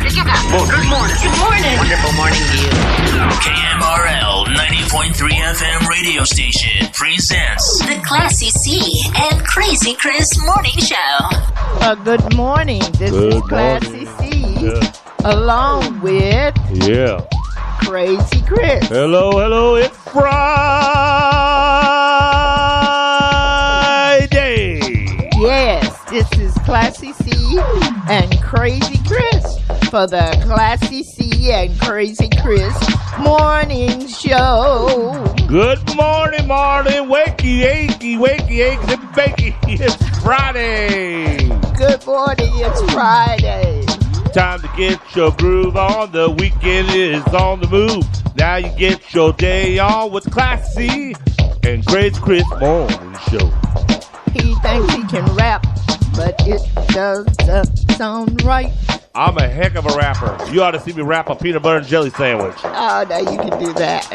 Good morning. Good morning. Wonderful morning to you. KMRL 90.3 FM radio station presents The Classy C and Crazy Chris Morning Show. Good morning. This is Classy C, along with Crazy Chris. Hello, it's Friday. Yes, this is Classy C and Crazy Chris for the Classy C and Crazy Chris Morning Show. Good morning, Marlin. Wakey, eggs and bakey. It's Friday. Good morning, it's Friday. Time to get your groove on. The weekend is on the move. Now you get your day on with Classy and Crazy Chris Morning Show. He thinks he can rap, but it doesn't sound right. I'm a heck of a rapper. You ought to see me rap a peanut butter and jelly sandwich. Oh, now you can do that.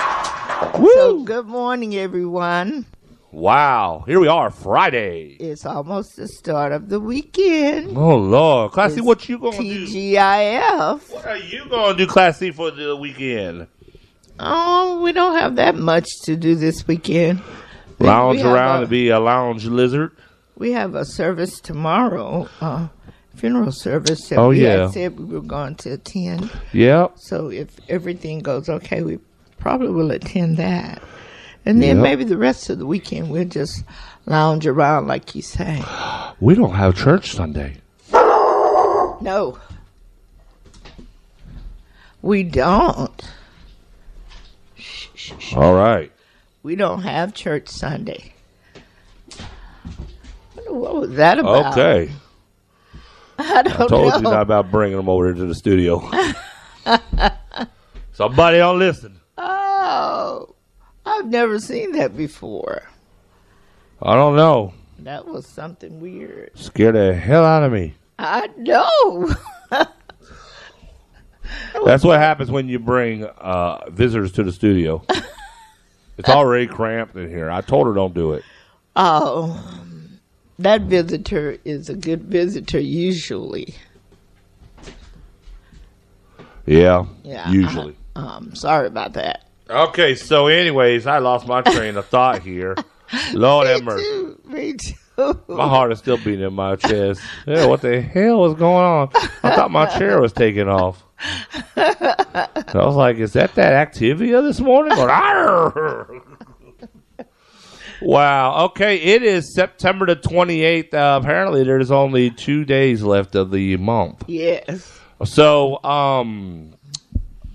Woo! So, good morning, everyone. Wow. Here we are, Friday. It's almost the start of the weekend. Oh, Lord. Classy, It's what you going to do? TGIF. What are you going to do, Classy, for the weekend? Oh, we don't have that much to do this weekend. Lounge around and be a lounge lizard? We have a service tomorrow, funeral service that had said we were going to attend. Yep. So if everything goes okay, we probably will attend that. And then maybe the rest of the weekend we'll just lounge around like you say. We don't have church Sunday. No. We don't. All right. We don't have church Sunday. What was that about? Okay. I don't Told know. you not about bringing them over to the studio. Somebody don't listen. Oh, I've never seen that before. I don't know. That was something weird. Scared the hell out of me. I know. That's what happens when you bring visitors to the studio. It's already cramped in here. I told her don't do it. Oh, that visitor is a good visitor usually. Yeah, Yeah. usually. Sorry about that. Okay, so anyways, I lost my train of thought here. Lord have mercy. Me too. My heart is still beating in my chest. Yeah, what the hell is going on? I thought my chair was taking off. I was like, is that Activia this morning? Or, wow. Okay, it is September the 28th. Apparently, there's only 2 days left of the month. Yes. So,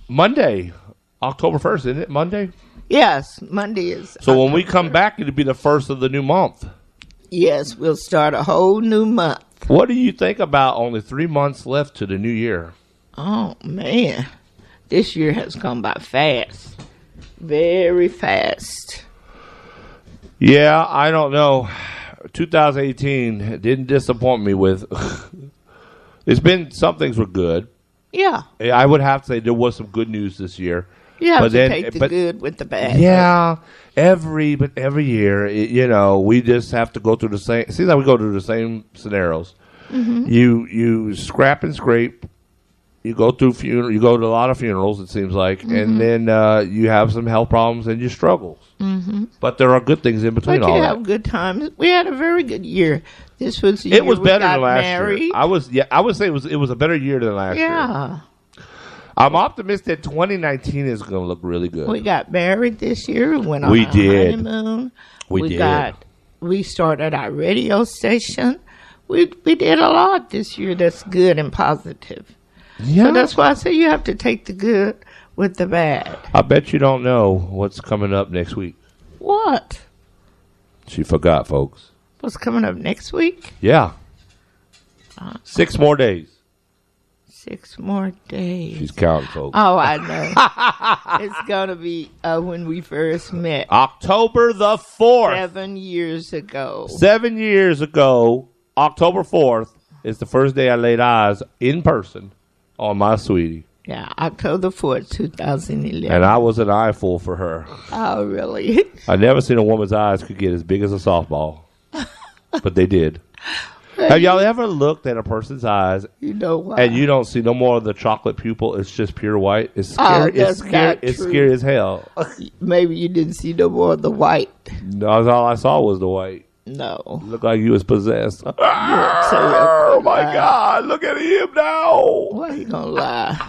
Monday, October 1st, isn't it Monday? Yes, Monday is. So when we come back, it'll be the first of the new month. Yes, we'll start a whole new month. What do you think about only 3 months left to the new year? Oh, man. This year has gone by fast. Very fast. Yeah, I don't know. 2018 didn't disappoint me with. It's been, some things were good. Yeah. I would have to say there was some good news this year. You have to take the good with the bad. Yeah, every year, we just have to go through the same. Seems like we go through the same scenarios. Mm-hmm. You scrap and scrape. You go through You go to a lot of funerals. It seems like, and then you have some health problems and you struggles. Mm-hmm. But there are good things in between all that. But you have good times. We had a very good year. This was the year it was better than last married. year. I would say it was a better year than last year. Yeah. I'm optimistic 2019 is going to look really good. We got married this year. We went on We our did. honeymoon. We did. We started our radio station. We did a lot this year that's good and positive. Yeah. So that's why I say you have to take the good with the bad. I bet you don't know what's coming up next week. What? She forgot, folks. What's coming up next week? Yeah. 6 more days. 6 more days. She's counting, folks. Oh, I know. It's going to be when we first met. October the 4th. 7 years ago. 7 years ago, October 4th is the first day I laid eyes in person on my sweetie. Yeah, October 4th, 2011. And I was an eyeful for her. Oh, really? I never seen a woman's eyes could get as big as a softball. But they did. Have y'all ever looked at a person's eyes? You know why? And you don't see no more of the chocolate pupil. It's just pure white. It's scary. That's not It's true. scary as hell. Maybe you didn't see no more of the white. No, all I saw was the white. No. Looked like you was possessed. So Oh my God! Look at him now. Why you gonna lie?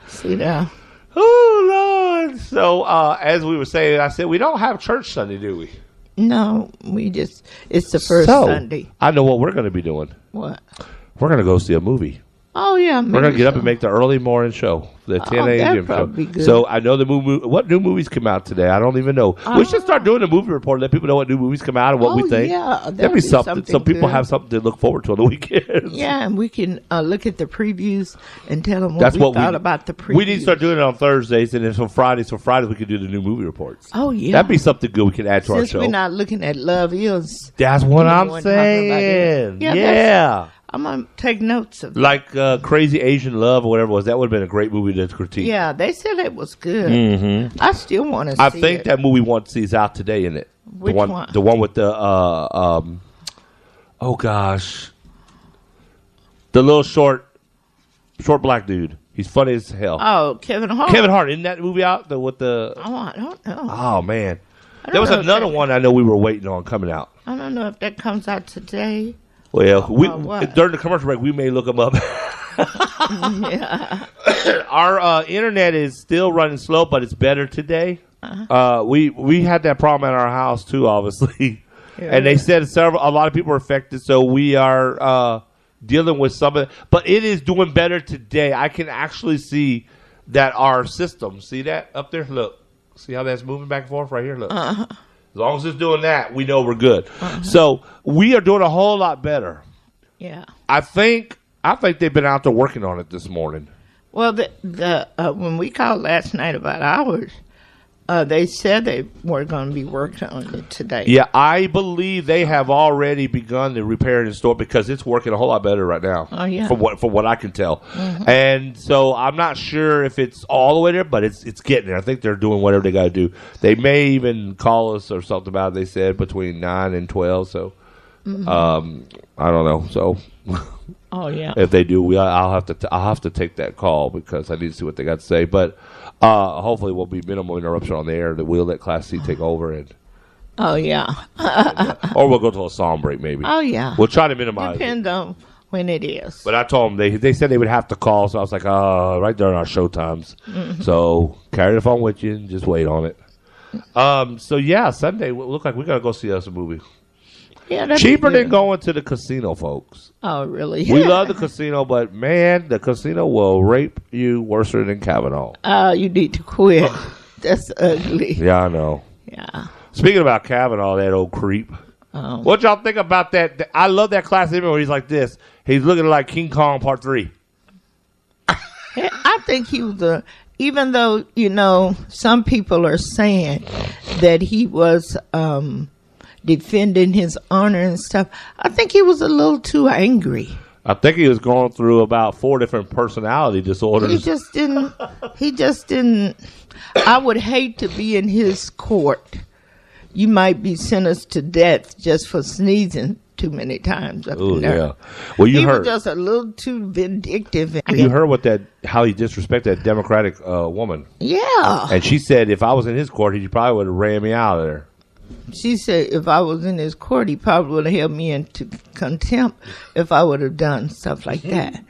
See now? Oh Lord! So as we were saying, I said we don't have church Sunday, do we? No, it's the first Sunday. I know what we're going to be doing. What? We're going to go see a movie. Oh, yeah. We're going to get up and make the early morning show, the 10 a.m. that'd show. probably be good. So I know the movie. What new movies come out today? I don't even know. We should start doing a movie report. Let people know what new movies come out and what we think. Yeah, that'd be something. So people good. have something to look forward to on the weekends. Yeah, and we can look at the previews and tell them That's what we thought about the previews. We need to start doing it on Thursdays, and then for Fridays we can do the new movie reports. Oh, yeah. That'd be something good we can add to our Since show. we're not looking at Love Is. That's what I'm one talking about saying. it. Yeah. I'm going to take notes of that. Like Crazy Asian Love or whatever it was. That would have been a great movie to critique. Yeah, they said it was good. Mm-hmm. I still want to see it. I think that movie one sees out today, isn't it? Which one? The one with the oh gosh, the little short black dude. He's funny as hell. Oh, Kevin Hart. Kevin Hart, isn't that movie out? With the Oh, I don't know. oh man, I don't there was know if another that- one I know we were waiting on coming out. I don't know if that comes out today. Well, what? during the commercial break, we may look them up. Yeah. Our internet is still running slow, but it's better today. We had that problem at our house too, obviously, and they said a lot of people were affected. So we are dealing with some of it, but it is doing better today. I can actually see that our system. See that up there? Look, see how that's moving back and forth right here. Look. As long as it's doing that, we know we're good. So we are doing a whole lot better. Yeah. I think they've been out there working on it this morning. Well, when we called last night about ours, they said they were going to be working on it today. Yeah, I believe they have already begun to repair and install because it's working a whole lot better right now. Oh, yeah. From what I can tell. And so I'm not sure if it's all the way there, but it's getting there. I think they're doing whatever they got to do. They may even call us or something about it. They said between 9 and 12. So I don't know. So Oh, yeah. if they do, I'll have to take that call because I need to see what they got to say. But hopefully, will be minimal interruption on the air. That we'll let Class C take over, and Oh, yeah. or we'll go to a song break maybe. Oh, yeah. We'll try to minimize it. Depends on when it is. But I told them they said they would have to call, so I was like, right during our show times. So carry the phone with you and just wait on it. So yeah, Sunday it look like we gotta go see us a movie. Yeah, that'd Cheaper be good. than going to the casino, folks. Oh, really? We love the casino, but man, the casino will rape you worse than Kavanaugh. You need to quit. That's ugly. Yeah, I know. Yeah. Speaking about Kavanaugh, that old creep. Oh. What y'all think about that? I love that class image where he's like this. He's looking like King Kong Part 3. I think he was even though, some people are saying that he was defending his honor and stuff, I think he was a little too angry. I think he was going through about 4 different personality disorders. He just didn't. I would hate to be in his court. You might be sentenced to death just for sneezing too many times up Oh in there. yeah. Well, you He heard was just a little too vindictive. you heard how he disrespected that Democratic woman, Yeah. and she said if I was in his court, he probably would have ran me out of there. She said if I was in his court, he probably would have held me into contempt if I would have done stuff like that.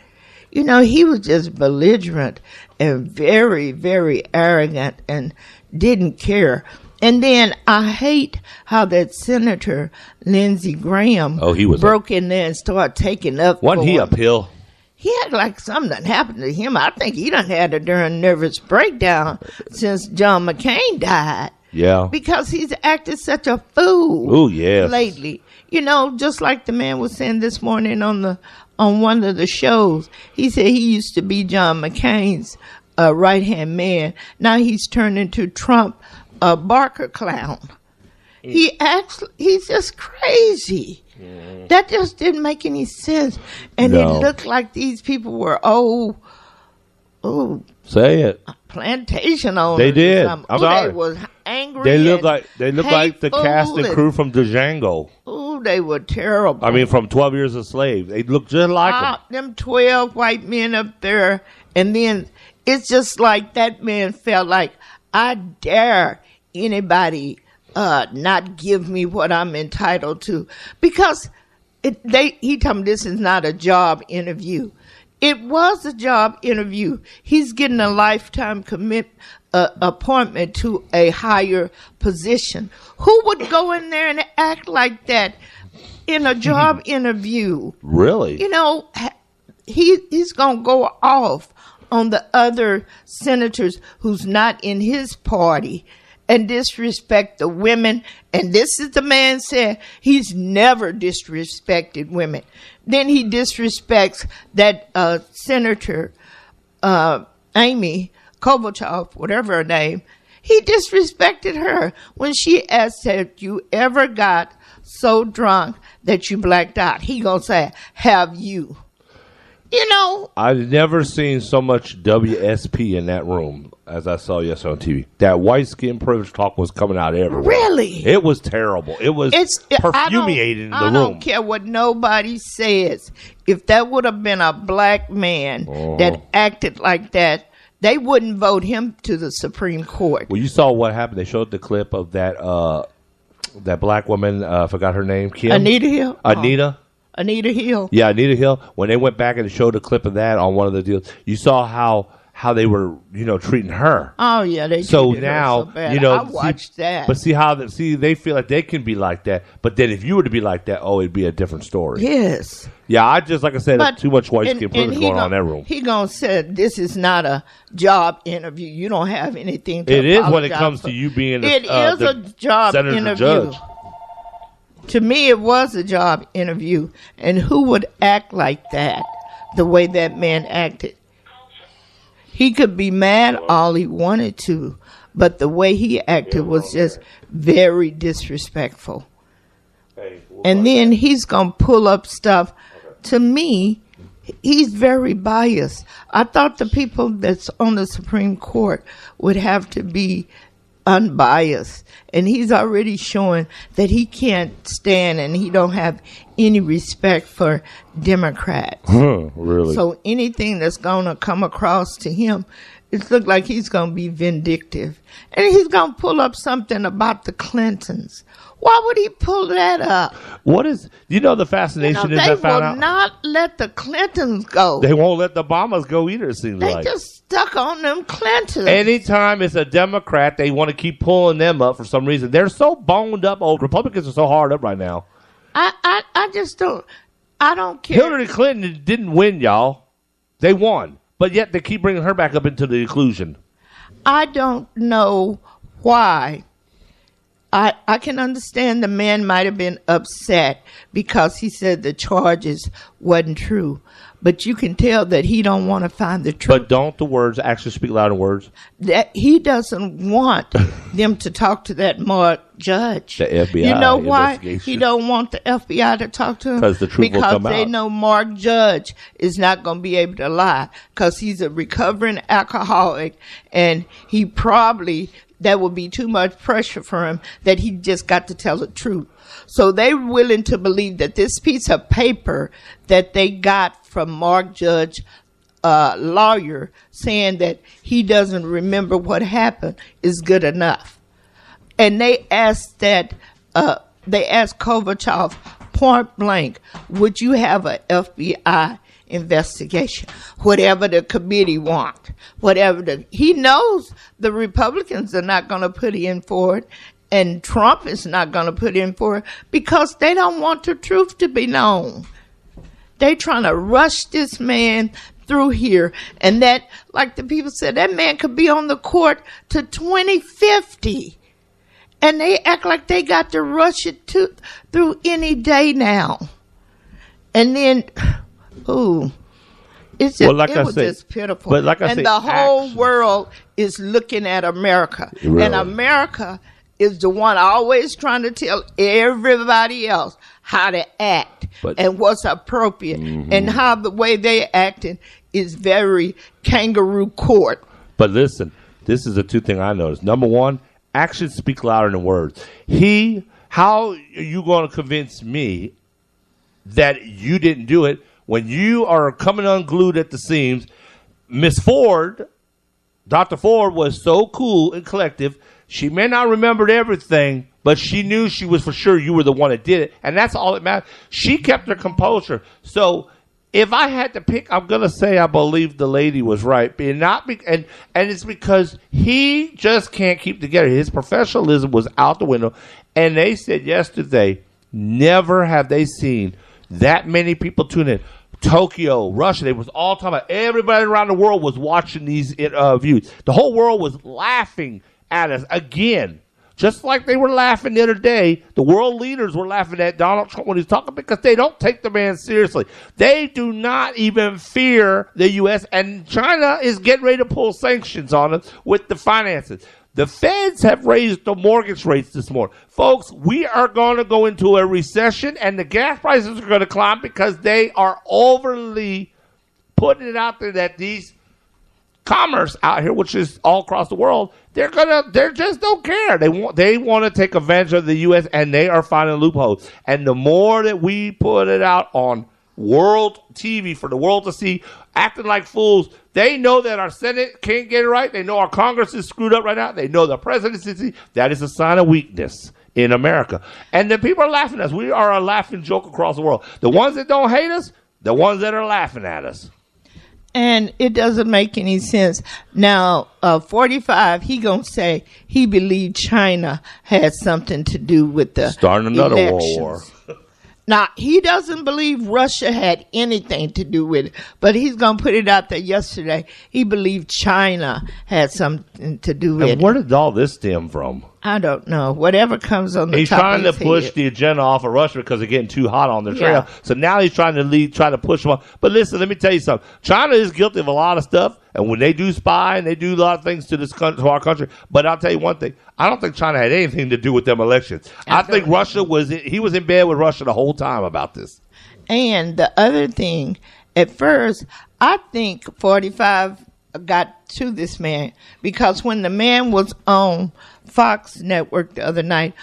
He was just belligerent and very, very arrogant and didn't care. And then I hate how that Senator Lindsey Graham broke in there and started taking up. Wasn't he uphill? He acted like something done happened to him. I think he done had a darn nervous breakdown since John McCain died. Yeah. Because he's acted such a fool. Oh, yes. Lately. Just like the man was saying this morning on one of the shows. He said he used to be John McCain's right-hand man. Now he's turned into Trump Barker clown. He's just crazy. That just didn't make any sense. And No. it looked like these people were Say it. plantation owners. They did. or something. I'm They sorry. was angry. They look and like the cast and hateful crew from Django. Oh, they were terrible. I mean, from 12 Years a Slave. They look just like them. Them 12 white men up there. And then it's just like that man felt like, I dare anybody not give me what I'm entitled to. Because he told me this is not a job interview. It was a job interview. He's getting a lifetime appointment to a higher position. Who would go in there and act like that in a job interview? Really? You know, he's going to go off on the other senators who's not in his party and disrespect the women. And this is the man said he's never disrespected women. Then he disrespects that Senator Amy Klobuchar, whatever her name. He disrespected her when she asked, have you ever got so drunk that you blacked out? He gonna say, have you? You know, I've never seen so much WSP in that room as I saw yesterday on TV. That white skin privilege talk was coming out everywhere. Really? It was terrible. It was perfumiating in the room. I don't care what nobody says. If that would have been a black man that acted like that, they wouldn't vote him to the Supreme Court. Well, you saw what happened. They showed the clip of that black woman, I forgot her name, Kim? Anita Hill? Anita Hill. Yeah, Anita Hill. When they went back and showed a clip of that on one of the deals, you saw how they were, treating her. Oh yeah, they so treated now, her so bad. I watched that. But see they feel like they can be like that. But then if you were to be like that, it'd be a different story. Yes. Yeah, like I said, too much white skin privilege going on in that room. He gonna say this is not a job interview. You don't have anything to It is when it apologize comes for. to you being It is a job interview. Judge. To me, it was a job interview. And who would act like that, the way that man acted? He could be mad all he wanted to, but the way he acted was just very disrespectful. And then he's going to pull up stuff. To me, he's very biased. I thought the people that's on the Supreme Court would have to be unbiased, and he's already showing that he can't stand and he don't have any respect for Democrats. Really? So anything that's going to come across to him, it looks like he's going to be vindictive, and he's going to pull up something about the Clintons. Why would he pull that up? What is, the fascination is I found out? They will not let the Clintons go. They won't let the Obamas go either, it seems like. They just stuck on them Clintons. Anytime it's a Democrat, they want to keep pulling them up for some reason. They're so boned up. Republicans are so hard up right now. I just don't, I don't care. Hillary Clinton didn't win, y'all. They won. But yet they keep bringing her back up into the inclusion. I don't know why. I can understand the man might have been upset because he said the charges wasn't true. But you can tell that he don't want to find the truth. But don't the words actually speak louder than words? That he doesn't want them to talk to that Mark judge. The FBI. You know why he don't want the FBI to talk to him? Because the truth will come out. Because they know Mark Judge is not going to be able to lie because he's a recovering alcoholic, and he probably, that would be too much pressure for him that he just got to tell the truth. So they're willing to believe that this piece of paper that they got from Mark Judge, lawyer, saying that he doesn't remember what happened is good enough. And they asked Kovachev point blank, would you have an FBI investigation? Whatever the committee want, he knows the Republicans are not going to put in for it, and Trump is not going to put in for it because they don't want the truth to be known. They trying to rush this man through here, and that, like the people said, that man could be on the court to 2050. And they act like they got to rush it through any day now. And then, it's just, it was just pitiful. But like I and say, the whole world is looking at America. Really? And America is the one always trying to tell everybody else how to act and what's appropriate. Mm-hmm. And how the way they acting is very kangaroo court. But listen, this is the two things I noticed. Number one, actions speak louder than words. He How are you going to convince me that you didn't do it when you are coming unglued at the seams? Miss Ford, Dr. Ford, was so cool and collective. She may not remember everything, but she knew she was for sure you were the one that did it, and that's all that matters. She kept her composure. So if I had to pick, I'm going to say I believe the lady was right. And it's because he just can't keep together. His professionalism was out the window. And they said yesterday, never have they seen that many people tune in. Tokyo, Russia, they was all talking about, everybody around the world was watching these views. The whole world was laughing at us again. Just like they were laughing the other day, the world leaders were laughing at Donald Trump when he's talking because they don't take the man seriously. They do not even fear the U.S., and China is getting ready to pull sanctions on us with the finances. The feds have raised the mortgage rates this morning. Folks, we are going to go into a recession, and the gas prices are going to climb because they are overly putting it out there that these commerce out here, which is all across the world, they just don't care. They want to take advantage of the U.S., and they are finding loopholes. And the more that we put it out on world TV for the world to see, acting like fools, they know that our Senate can't get it right. They know our Congress is screwed up right now. They know the presidency. That is a sign of weakness in America. And the people are laughing at us. We are a laughing joke across the world. The ones that don't hate us, the ones that are laughing at us. And it doesn't make any sense. Now, 45, he gonna say he believed China had something to do with the starting another elections. world war. Now, he doesn't believe Russia had anything to do with it, but he's going to put it out there yesterday. He believed China had something to do with it. And where did all this stem from? I don't know. Whatever comes on the he's top trying of to his push head. the agenda off of Russia because they're getting too hot on their trail. Yeah. So now he's trying to push them off. But listen, let me tell you something. China is guilty of a lot of stuff, and when they do spy and they do a lot of things to this country, to our country. But I'll tell you one thing: I don't think China had anything to do with them elections. I think Russia was in bed with Russia the whole time about this. And the other thing, at first, I think 45 got to this man because when the man was on Fox Network the other night,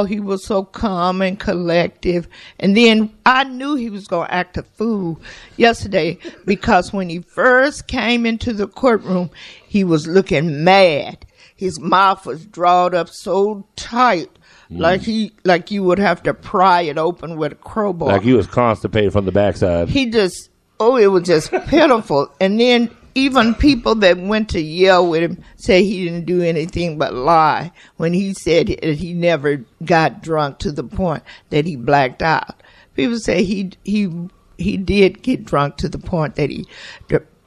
he was so calm and collective. And then I knew he was going to act a fool yesterday because when he first came into the courtroom, he was looking mad. His mouth was drawn up so tight. Like you would have to pry it open with a crowbar. Like he was constipated from the backside. It was just pitiful. And then even people that went to yell with him say he didn't do anything but lie when he said that he never got drunk to the point that he blacked out. People say he did get drunk to the point that he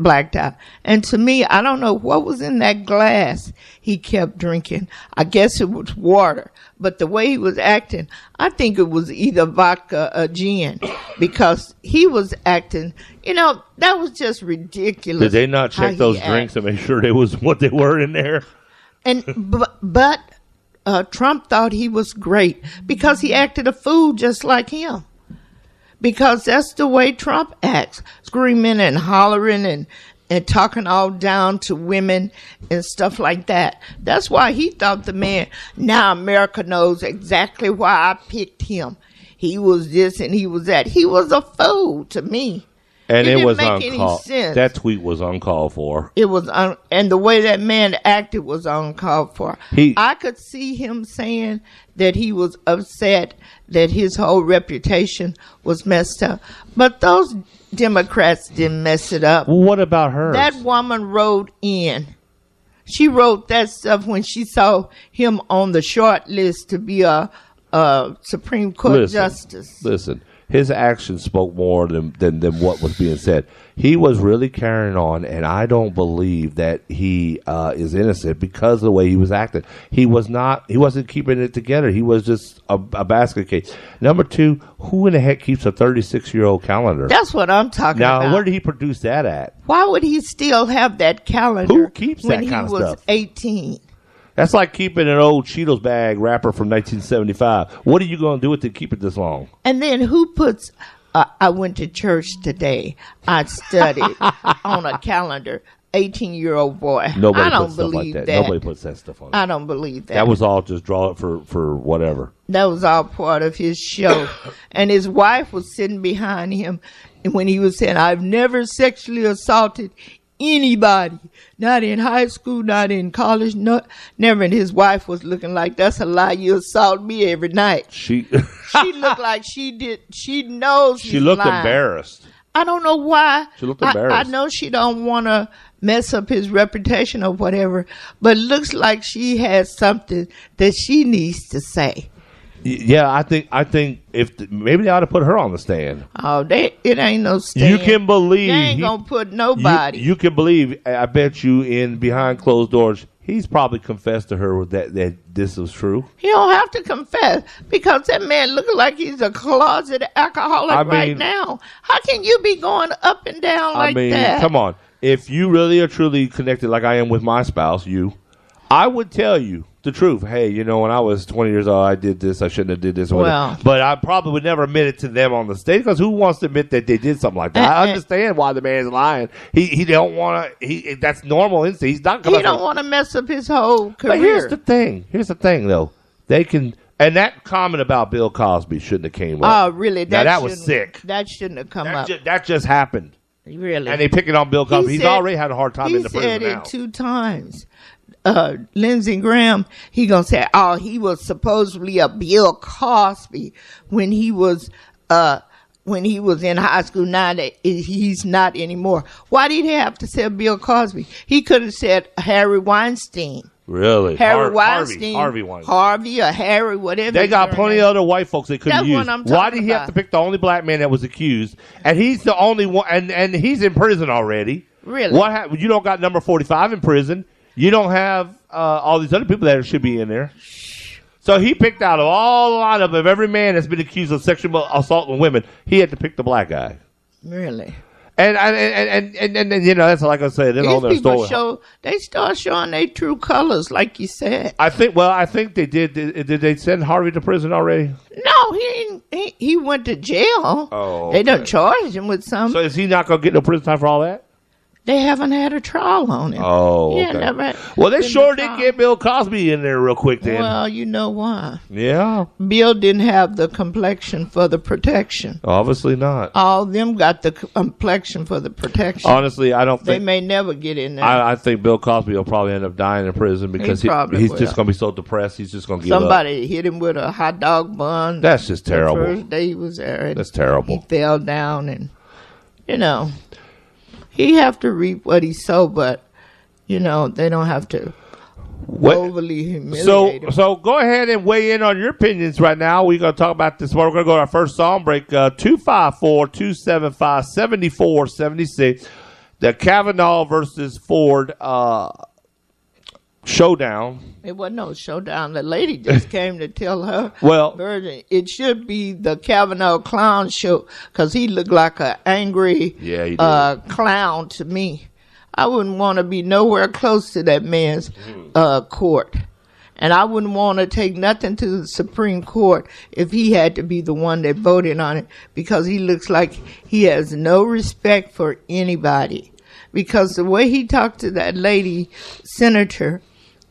blacked out. And to me, I don't know what was in that glass he kept drinking. I guess it was water. But the way he was acting, I think it was either vodka or gin because he was acting, that was just ridiculous. Did they not check those drinks and make sure they was what they were in there? And but Trump thought he was great because he acted a fool just like him. Because that's the way Trump acts, screaming and hollering and talking all down to women and stuff like that. That's why he thought the man, now America knows exactly why I picked him. He was this and he was that. He was a fool to me. And it was didn't make any sense. That tweet was uncalled for. It was, and the way that man acted was uncalled for. I could see him saying that he was upset that his whole reputation was messed up. But those Democrats didn't mess it up. Well, what about her? That woman wrote in. She wrote that stuff when she saw him on the short list to be a Supreme Court justice. Listen. His actions spoke more than what was being said. He was really carrying on, and I don't believe that he is innocent because of the way he was acting. He wasn't keeping it together. He was just a basket case. Number two, who in the heck keeps a 36-year-old calendar? That's what I'm talking about. Now, where did he produce that at? Why would he still have that calendar? Who keeps that kind of stuff? When he was 18. That's like keeping an old Cheetos bag wrapper from 1975. What are you going to do with it to keep it this long? And then who puts I went to church today. I studied on a calendar. 18-year-old boy. Nobody I don't puts stuff believe like that. Nobody puts that stuff on. I don't believe that. That was all just draw it for whatever. That was all part of his show. And his wife was sitting behind him when he was saying, I've never sexually assaulted anybody. Not in high school, not in college, never. And his wife was looking like, that's a lie. You assault me every night. She looked like she did. She knows she looked lying. Embarrassed. I don't know why. She looked embarrassed. I know she don't want to mess up his reputation or whatever, but it looks like she has something that she needs to say. Yeah, I think if maybe they ought to put her on the stand. Oh, it ain't no stand. You can believe they ain't gonna put nobody. You can believe. I bet you in behind closed doors, he's probably confessed to her that this was true. He don't have to confess because that man looking like he's a closet alcoholic right now. How can you be going up and down like that? Come on. If you really are truly connected like I am with my spouse, I would tell you the truth. Hey, when I was 20 years old, I did this. I shouldn't have did this. Well, but I probably would never admit it to them on the stage because who wants to admit that they did something like that? I understand why the man's lying. He don't want to. That's normal instinct. He's not. He don't want to mess up his whole career. But here's the thing. Though. They can. And that comment about Bill Cosby shouldn't have came up. Oh, really? That was sick. That shouldn't have come up. That just happened. Really? And they pick it on Bill Cosby. He's already had a hard time in the prison now. He said it 2 times. Lindsey Graham, he gonna say, oh, he was supposedly a Bill Cosby when he was in high school. Now that he's not anymore. Why did he have to say Bill Cosby? He could have said Harry Weinstein. Really? Harry Weinstein. Harvey Weinstein. Harvey or Harry, whatever. They got plenty of other white folks they could have used. Why did he have to pick the only black man that was accused? And he's the only one, and he's in prison already. Really? You don't got number 45 in prison. You don't have all these other people that should be in there. So he picked out of all the lineup of every man that's been accused of sexual assault on women. He had to pick the black guy. Really? And that's like I said. These people they start showing their true colors, like you said. I think they did. Did they send Harvey to prison already? No, he went to jail. Oh, okay. They done charged him with something. So is he not going to get no prison time for all that? They haven't had a trial on him. Oh, okay. Never well, they sure did get Bill Cosby in there real quick then. Well, you know why. Yeah. Bill didn't have the complexion for the protection. Obviously not. All of them got the complexion for the protection. Honestly, I don't think. They may never get in there. I think Bill Cosby will probably end up dying in prison because he's just going to be so depressed. He's just going to give up. Somebody hit him with a hot dog bun. That's just terrible. The first day he was there. That's terrible. He fell down and, he have to reap what he sowed, but they don't have to overly humiliate him. So go ahead and weigh in on your opinions right now. We're going to talk about this. We're going to go to our first song break. 254-275-7476. The Kavanaugh versus Ford showdown. It wasn't no showdown. The lady just came to tell her version. It should be the Kavanaugh clown show because he looked like an angry clown to me. I wouldn't want to be nowhere close to that man's court. And I wouldn't want to take nothing to the Supreme Court if he had to be the one that voted on it because he looks like he has no respect for anybody. Because the way he talked to that lady, senator,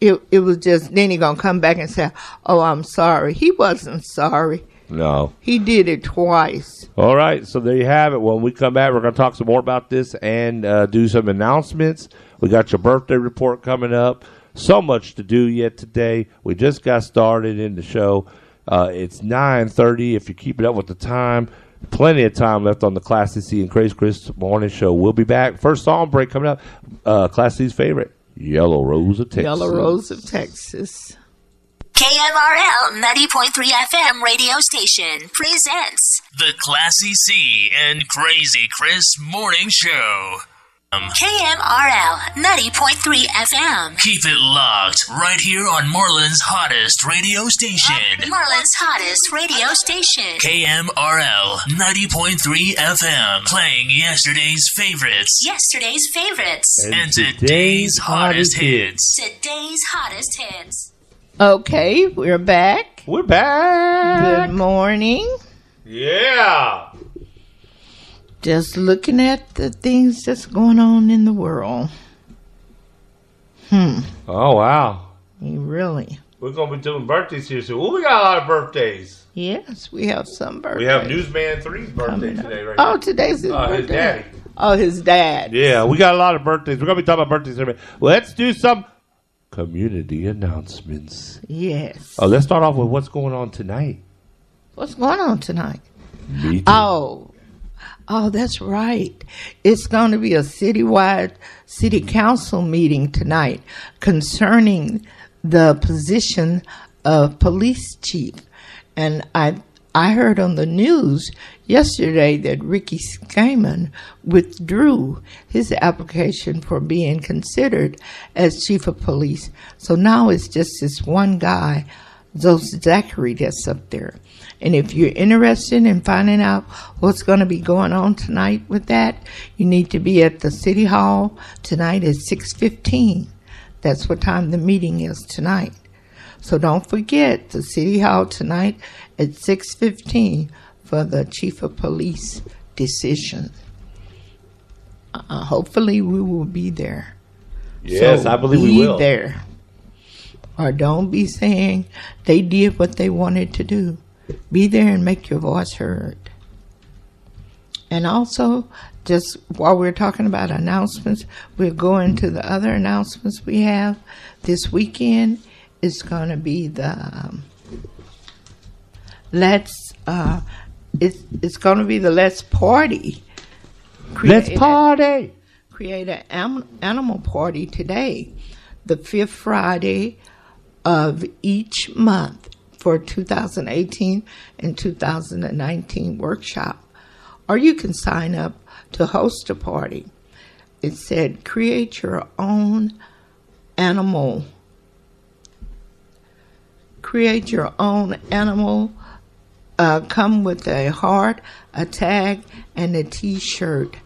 it was just, then he going to come back and say, oh, I'm sorry. He wasn't sorry. No. He did it twice. All right. So there you have it. When we come back, we're going to talk some more about this and do some announcements. We got your birthday report coming up. So much to do yet today. We just got started in the show. It's 9:30. If you keep it up with the time, plenty of time left on the Classy C and Crazy Chris morning show. We'll be back. First song break coming up. Classy's favorite, Yellow Rose of Texas. Yellow Rose of Texas. KMRL 90.3 FM radio station presents The Classy C and Crazy Chris morning show. KMRL 90.3 FM. Keep it locked right here on Marlin's hottest radio station. Marlin's hottest radio station. KMRL 90.3 FM. Playing yesterday's favorites. Yesterday's favorites. And today's hottest hits. Today's hottest hits. Okay, we're back. We're back. Good morning. Yeah. Just looking at the things that's going on in the world. Oh, wow. Really? We're going to be doing birthdays here soon. Oh, we got a lot of birthdays. Yes, we have some birthdays. We have Newsman 3's birthday today, right? Oh, today's his birthday. His daddy. Oh, his dad. Yeah, we got a lot of birthdays. We're going to be talking about birthdays here. Let's do some community announcements. Yes. Oh, let's start off with what's going on tonight. What's going on tonight? Meeting. Oh, that's right. It's going to be a citywide city council meeting tonight concerning the position of police chief. And I heard on the news yesterday that Ricky Skaman withdrew his application for being considered as chief of police. So now it's just this one guy, Zachary, that's up there. And if you're interested in finding out what's going to be going on tonight with that, you need to be at the City Hall tonight at 6:15. That's what time the meeting is tonight. So don't forget the City Hall tonight at 6:15 for the Chief of Police decision. Hopefully we will be there. Yes, So I believe we will. Be there. Or don't be saying they did what they wanted to do. Be there and make your voice heard. And also, just while we're talking about announcements, we're going to the other announcements we have. This weekend is going to be the Let's Party. Let's party. Create an animal party today, the 5th Friday of each month for 2018 and 2019 workshop. Or you can sign up to host a party. It said create your own animal. Create your own animal. Come with a heart, a tag, and a T-shirt.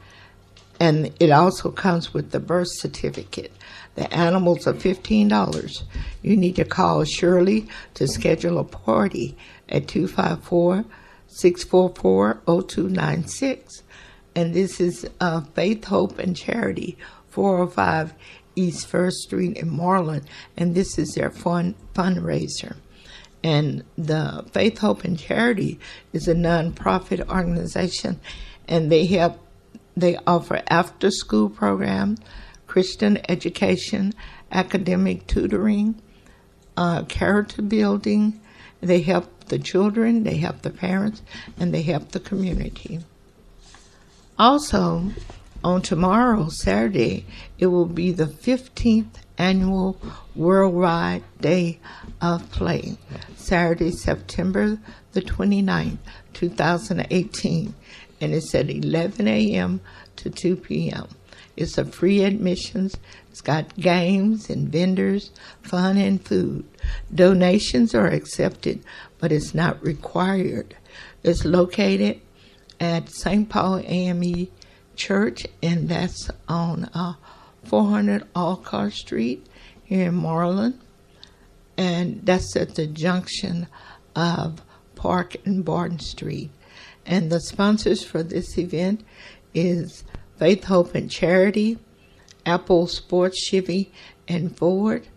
And it also comes with the birth certificate. The animals are $15. You need to call Shirley to schedule a party at 254-644-0296. And this is Faith, Hope, and Charity, 405 East 1st Street in Marlin. And this is their fundraiser. And the Faith, Hope, and Charity is a nonprofit organization, and they offer after-school programs, Christian education, academic tutoring, character building. They help the children, they help the parents, and they help the community. Also, on tomorrow, Saturday, it will be the 15th annual Worldwide Day of Play, Saturday, September the 29th, 2018, and it's at 11 a.m. to 2 p.m. It's a free admissions. It's got games and vendors, fun and food. Donations are accepted, but it's not required. It's located at St. Paul AME Church, and that's on 400 Alcott Street here in Marlin. And that's at the junction of Park and Barton Street. And the sponsors for this event is Faith, Hope, and Charity, Apple Sports Chevy and Ford,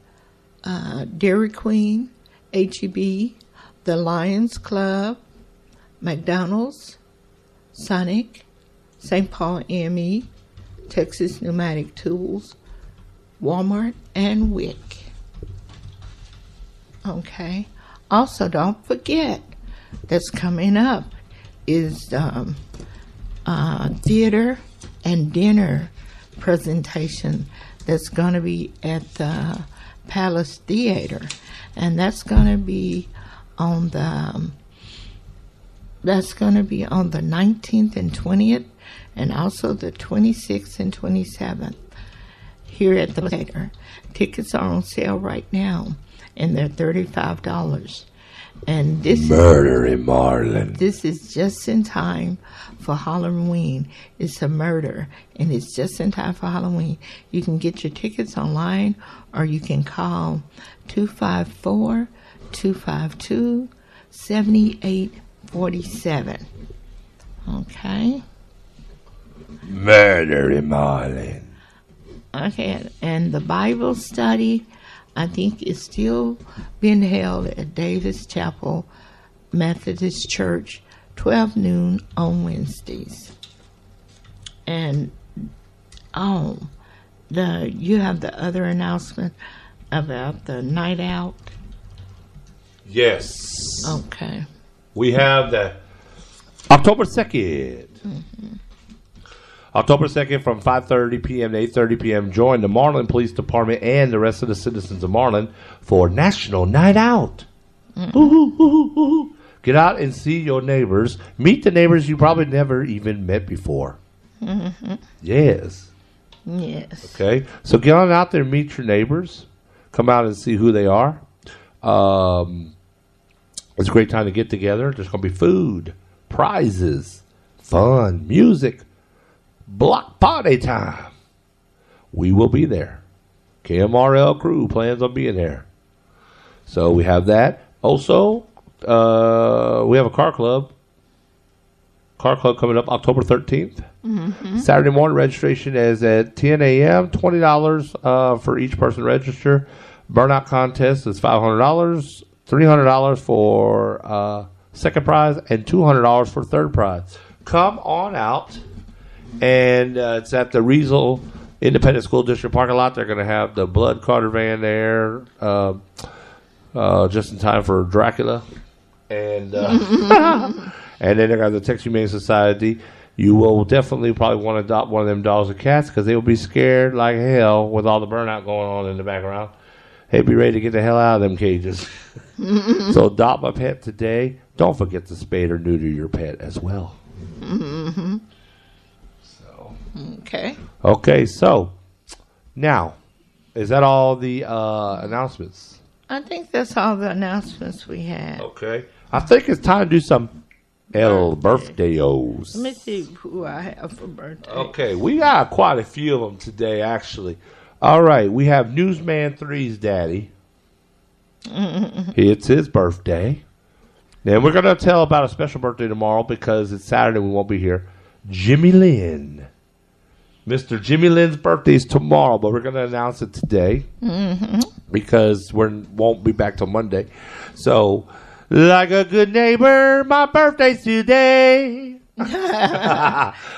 Dairy Queen, HEB, the Lions Club, McDonald's, Sonic, St. Paul AME, Texas Pneumatic Tools, Walmart, and WIC. Okay. Also, don't forget that's coming up is theater and dinner presentation that's going to be at the Palace Theater, and that's going to be on the 19th and 20th, and also the 26th and 27th here at the theater. Tickets are on sale right now, and they're $35. And this Murder in Marlin. This is just in time for Halloween. It's a murder, and it's just in time for Halloween. You can get your tickets online, or you can call 254-252-7847. Okay? Murder Marlin. Okay, and the Bible study, I think, is still being held at Davis Chapel Methodist Church, 12 noon on Wednesdays. And you have the other announcement about the night out. Yes. Okay. We have the October 2nd. October 2nd from 5:30 p.m. to 8:30 p.m. Join the Marlin Police Department and the rest of the citizens of Marlin for National Night Out. Get out and see your neighbors. Meet the neighbors you probably never even met before. Yes. Yes. Okay. So get on out there and meet your neighbors. Come out and see who they are. It's a great time to get together. There's going to be food, prizes, fun, music, block party time. We will be there. KMRL crew plans on being there. So we have that. Also, we have a car club. Car club coming up October 13th. Saturday morning registration is at 10 a.m. $20 for each person register. Burnout contest is $500. $300 for second prize and $200 for third prize. Come on out, and it's at the Riesel Independent School District parking lot. They're going to have the blood Carter van there just in time for Dracula, and and then they're going to have the Texas Humane Society. You will definitely probably want to adopt one of them dogs or cats because they will be scared like hell with all the burnout going on in the background. Hey, be ready to get the hell out of them cages. So adopt a pet today. Don't forget to spay or neuter your pet as well. So. Okay, so now, is that all the announcements? I think that's all the announcements we have. Okay. I think it's time to do some birthday-os. Let me see who I have for birthday. Okay, we got quite a few of them today, actually. All right, we have Newsman 3's daddy. It's his birthday. Then we're going to tell about a special birthday tomorrow because it's Saturday. We won't be here. Jimmy Lynn. Mr. Jimmy Lynn's birthday is tomorrow, but we're going to announce it today because we won't be back till Monday. So, like a good neighbor, my birthday's today.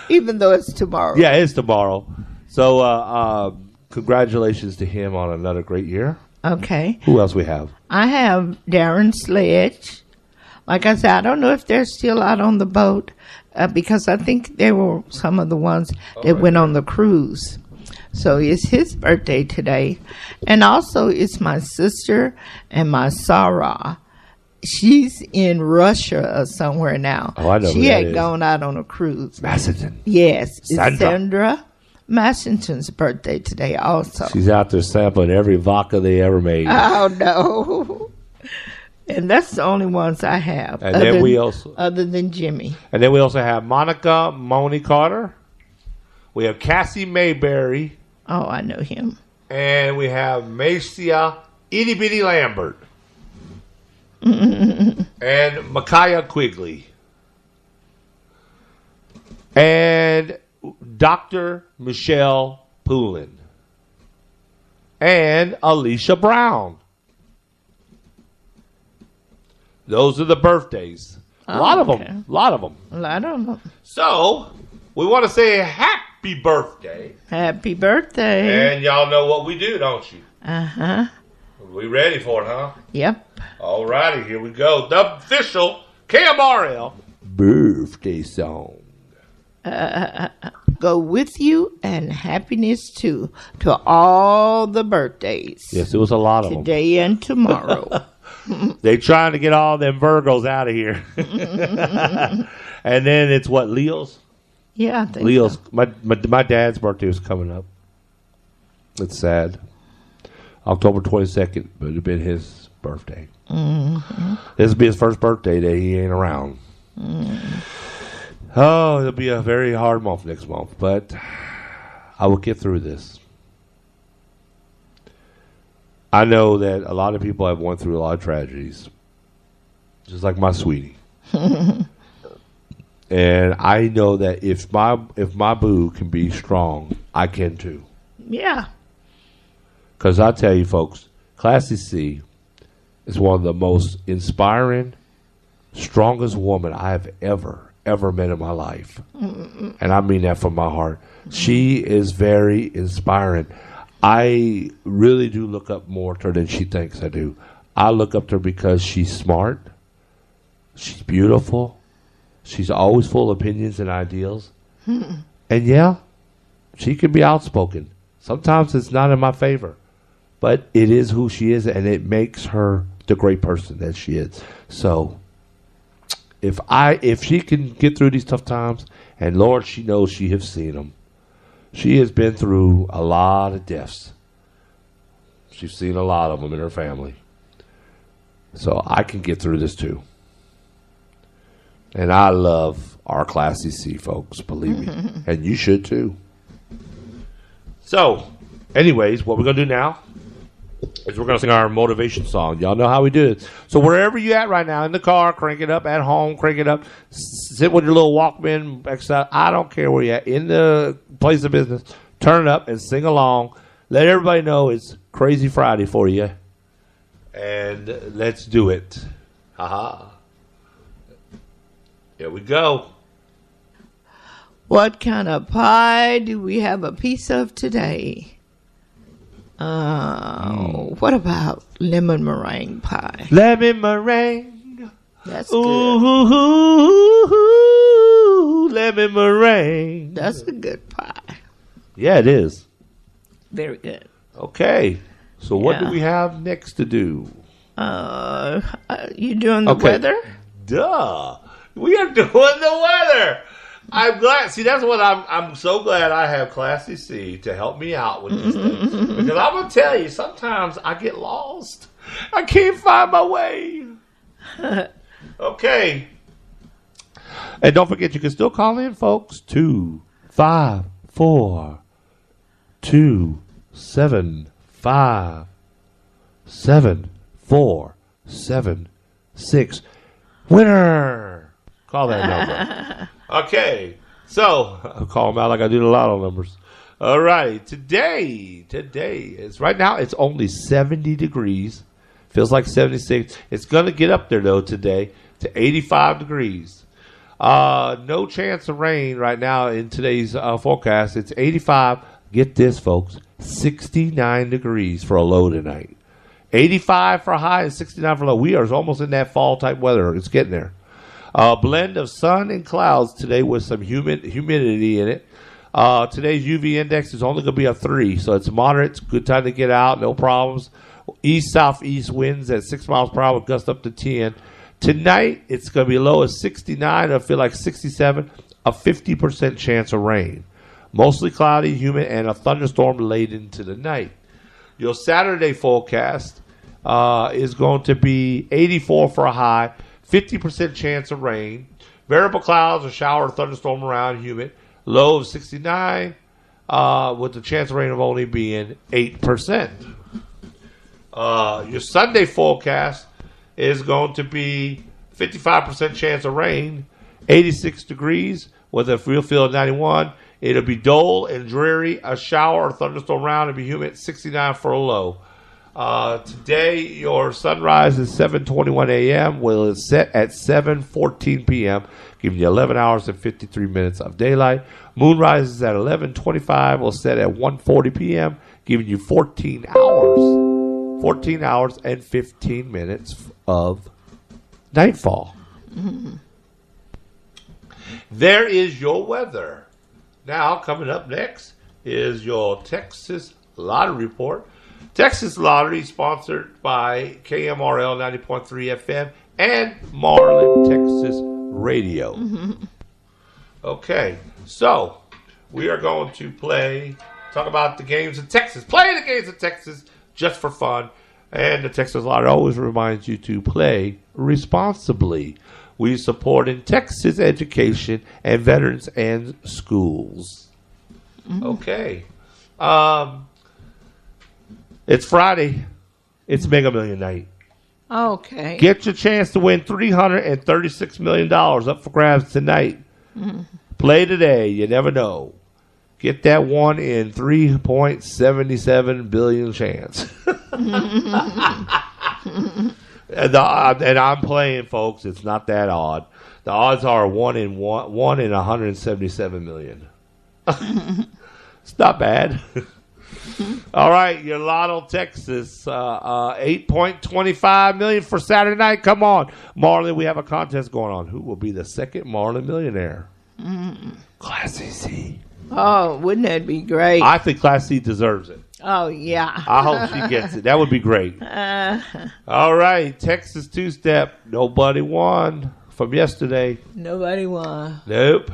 Even though it's tomorrow. Yeah, it's tomorrow. So, congratulations to him on another great year. Okay. Who else we have? I have Darren Sledge. Like I said, I don't know if they're still out on the boat because I think they were some of the ones that went on the cruise. So it's his birthday today. And also it's my sister and my Sarah. She's in Russia or somewhere now. Oh, I know she who that had is. gone out on a cruise. Macedon. Yes. It's Sandra. Sandra Massington's birthday today also. She's out there sampling every vodka they ever made. Oh, no. And that's the only ones I have. And then we also, other than Jimmy. and then we also have Monica Moni Carter. We have Cassie Mayberry, Oh, I know him. and we have Macia Itty Bitty Lambert, and Micaiah Quigley, and Dr. Michelle Poulin, and Alicia Brown. Those are the birthdays. A lot of okay. them. A lot of them. Well, I don't know. So, we want to say happy birthday. Happy birthday. And y'all know what we do, don't you? Uh-huh. We ready for it, huh? Yep. All righty, here we go. The official KMRL birthday song. Go with you and happiness too to all the birthdays. Yes, it was a lot of them. Today and tomorrow. They trying to get all them Virgos out of here. And then it's what, Leo's? Yeah, I think Leo's. so. My dad's birthday is coming up. It's sad. October 22nd would have been his birthday. This will be his first birthday that he ain't around. Oh, it'll be a very hard month next month, but I will get through this. I know that a lot of people have went through a lot of tragedies, just like my sweetie. And I know that if my boo can be strong, I can too. Yeah. Because I tell you, folks, Classy C is one of the most inspiring, strongest woman I have ever met in my life. And I mean that from my heart. She is very inspiring. I really do look up more to her than she thinks I do. I look up to her because she's smart. She's beautiful. She's always full of opinions and ideals. And yeah, she can be outspoken. Sometimes it's not in my favor. But it is who she is, and it makes her the great person that she is. So if she can get through these tough times, and Lord, she knows she has seen them. She has been through a lot of deaths. She's seen a lot of them in her family. So I can get through this too. And I love our Classy C, folks, believe me. And you should too. So, anyways, what we're going to do now is we're going to sing our motivation song. Y'all know how we do it. So wherever you at right now, in the car, crank it up, at home, crank it up, sit with your little Walkman, exercise. I don't care where you're at, in the place of business, turn it up and sing along. Let everybody know it's Crazy Friday for you. And let's do it. Ha-ha. Here we go. What kind of pie do we have a piece of today? What about lemon meringue pie? Lemon meringue. That's good. Ooh, lemon meringue. That's a good pie. Yeah, it is. Very good. Okay. So what do Yeah. we have next to do? You doing the weather? Duh. We are doing the weather. I'm glad. See, that's what I'm so glad I have Classy C to help me out with these things. Because I'm going to tell you, sometimes I get lost. I can't find my way. Okay. And don't forget, you can still call in, folks. 254-275-7476. Winner. Call that number. Okay, so I'll call them out like I do the lotto numbers. All right, today is right now. It's only 70 degrees. Feels like 76. It's gonna get up there though today to 85 degrees. No chance of rain right now in today's forecast. It's 85. Get this, folks. 69 degrees for a low tonight. 85 for a high and 69 for a low. We are almost in that fall type weather. It's getting there. A blend of sun and clouds today with some humidity in it. Today's UV index is only going to be a 3, so it's moderate. It's a good time to get out, no problems. East-southeast winds at 6 miles per hour, gust up to 10. Tonight, it's going to be low as 69. I feel like 67, a 50% chance of rain. Mostly cloudy, humid, and a thunderstorm late into the night. Your Saturday forecast is going to be 84 for a high, 50% chance of rain. Variable clouds, a shower or thunderstorm around, humid. Low of 69, with the chance of rain of only being 8%. Your Sunday forecast is going to be 55% chance of rain, 86 degrees, with a real feel of 91. It'll be dull and dreary, a shower or thunderstorm around, it'll be humid, 69 for a low. Today, your sunrise is 7:21 a.m. Will is set at 7:14 p.m., giving you 11 hours and 53 minutes of daylight. Moonrise is at 11:25. Will set at 1:40 p.m., giving you 14 hours and 15 minutes of nightfall. Mm-hmm. There is your weather. Now, coming up next is your Texas Lottery Report. Texas Lottery sponsored by KMRL 90.3 FM and Marlin, Texas Radio. Mm-hmm. Okay, so we are going to talk about the games in Texas. Play the games in Texas just for fun. And the Texas Lottery always reminds you to play responsibly. We support in Texas education and veterans and schools. Mm-hmm. Okay. It's Friday. It's Mega Million night. Okay. Get your chance to win $336 million up for grabs tonight. Play today. You never know. Get that 1 in 3.77 billion chance. And I'm playing, folks. It's not that odd. The odds are 1 in 177 million. It's not bad. All right, your Lotto Texas, 8.25 million for Saturday night. Come on, Marlin. We have a contest going on. Who will be the second Marlin millionaire? Classy C. Oh, wouldn't that be great? I think Class C deserves it. Oh, yeah. I hope she gets it. That would be great. All right, Texas two-step. Nobody won from yesterday. Nobody won. Nope.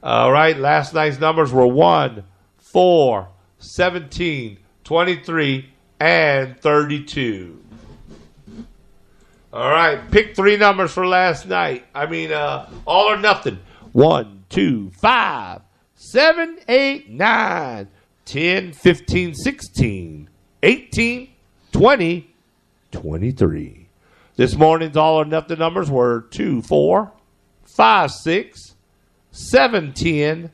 All right, last night's numbers were 1, 4, 17, 23, and 32. All right, pick 3 numbers for last night. All or nothing. 1, 2, 5, 7, 8, 9, 10, 15, 16, 18, 20, 23. This morning's all or nothing numbers were 2, 4, 5, 6, 7, 10,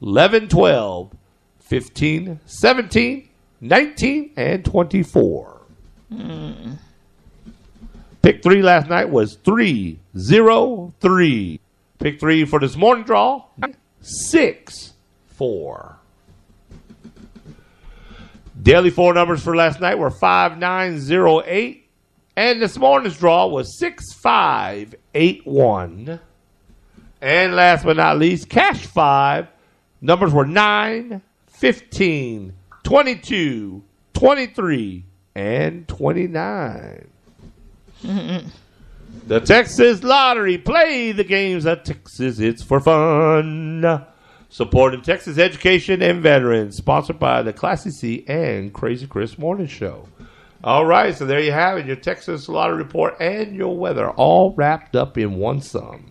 11, 12, 15, 17, 19, and 24. Pick 3 last night was 3, 0, 3. Pick 3 for this morning draw, 6, 4. Daily 4 numbers for last night were 5, 9, 0, 8. And this morning's draw was 6, 5, 8, 1. And last but not least, cash 5. Numbers were 9, 15, 22, 23, and 29. The Texas Lottery. Play the games at Texas. It's for fun. Supporting Texas education and veterans. Sponsored by the Classy C and Crazy Chris Morning Show. All right, so there you have it. Your Texas Lottery report and your weather all wrapped up in one sum.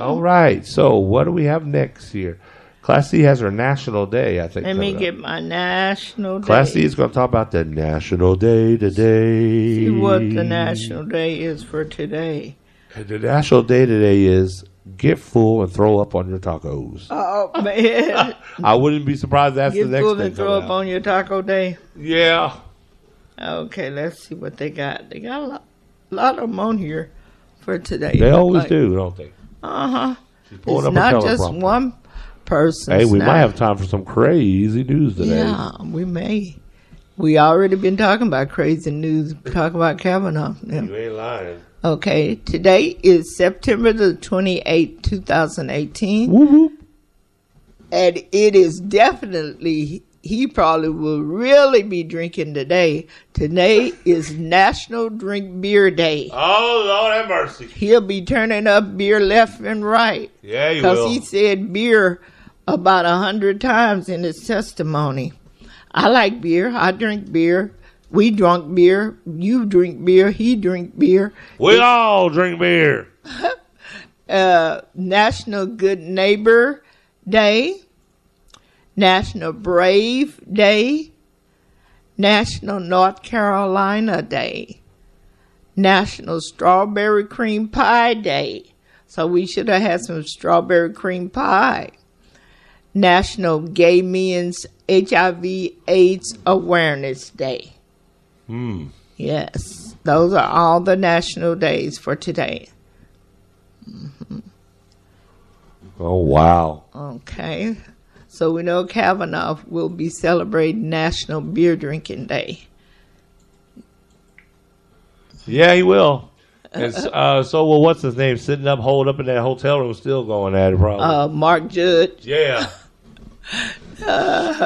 All right, so what do we have next here? Class C has her National Day, I think. Let me get my National Day. Class C is going to talk about the National Day today. See what the National Day is for today. And the National Day today is get full and throw up on your tacos. Oh, man. I wouldn't be surprised that's the next Get full thing. and throw up on your taco day. Yeah. Okay, let's see what they got. They got a lot of them on here for today. They always do, don't they? Uh-huh. It's not just one person. Hey, we might have time for some crazy news today. Yeah, we may. We already been talking about crazy news. Talking about Kavanaugh. Yeah. You ain't lying. Okay, today is September the 28th, 2018. Woo-hoo. And it is definitely, he probably will really be drinking today. Today is National Drink Beer Day. Oh, Lord have mercy. He'll be turning up beer left and right. Yeah, he will. Because he said beer about 100 times in his testimony. I like beer. I drink beer. We drunk beer. You drink beer. He drink beer. We all drink beer. National Good Neighbor Day. National Brave Day. National North Carolina Day. National Strawberry Cream Pie Day. So we should have had some strawberry cream pie. National Gay Men's HIV/AIDS Awareness Day. Yes, those are all the national days for today. Oh, wow. Okay, so we know Kavanaugh will be celebrating National Beer Drinking Day. Yeah, he will. And so, what's his name? Sitting up, holed up in that hotel room, still going at it, probably. Mark Judge. Yeah.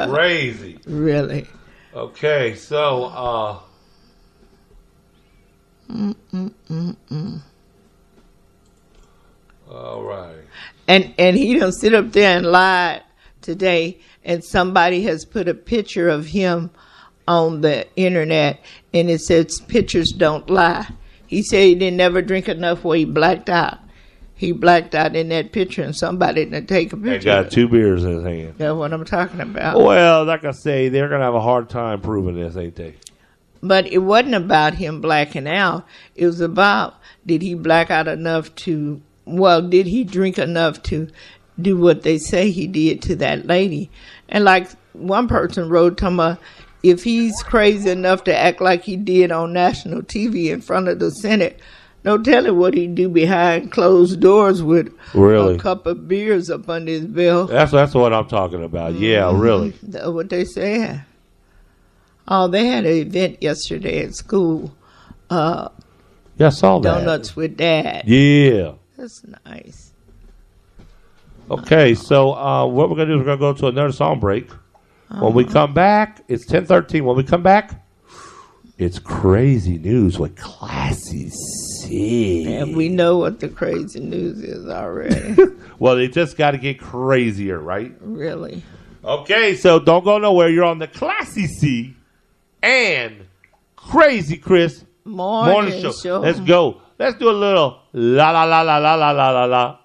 Crazy. Really? Okay, so, all right. And he don't sit up there and lie today, and somebody has put a picture of him on the internet, and it says pictures don't lie. He said he didn't never drink enough where he blacked out. He blacked out in that picture, and somebody didn't take a picture. He got 2 beers in his hand. That's what I'm talking about. Well, like I say, they're going to have a hard time proving this, ain't they? But it wasn't about him blacking out. It was about, did he black out enough to well, did he drink enough to do what they say he did to that lady? And like one person wrote, talking about, if he's crazy enough to act like he did on national TV in front of the Senate, no telling what he'd do behind closed doors with Really? a cup of beers up under his belt. That's what I'm talking about. Yeah, really. That's what they say. Oh, they had an event yesterday at school. Yeah, I saw that. Donuts with Dad. Yeah. That's nice. Okay, so what we're going to do is we're going to go to another song break. When we come back, it's 10:13. When we come back, it's crazy news with Classy C. And we know what the crazy news is already. Well, they just got to get crazier, right? Really. Okay, so don't go nowhere. You're on the Classy C and Crazy Chris Morning show. Let's go. Let's do a little la la la la la la la la la.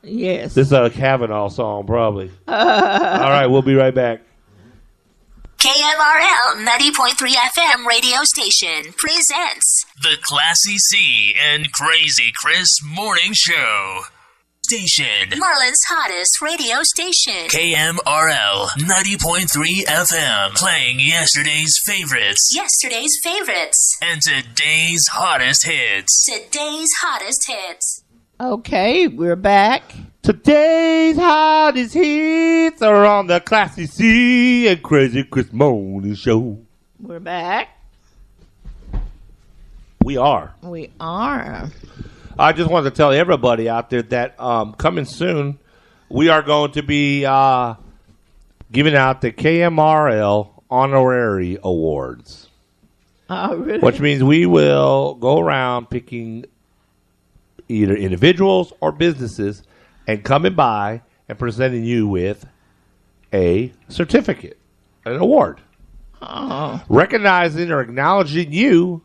Yes. This is a Kavanaugh song, probably. All right, we'll be right back. KMRL 90.3 FM radio station presents The Classy C and Crazy Chris Morning Show. Station. Marlin's hottest radio station. KMRL 90.3 FM. Playing yesterday's favorites. Yesterday's favorites. And today's hottest hits. Today's hottest hits. Okay, we're back. Today's hottest hits are on the Classy C and Crazy Chris Morning Show. We're back. We are. We are. I just wanted to tell everybody out there that coming soon, we are going to be giving out the KMRL Honorary Awards. Oh, really? Which means we will go around picking either individuals or businesses and coming by and presenting you with a certificate, an award. Oh. Recognizing or acknowledging you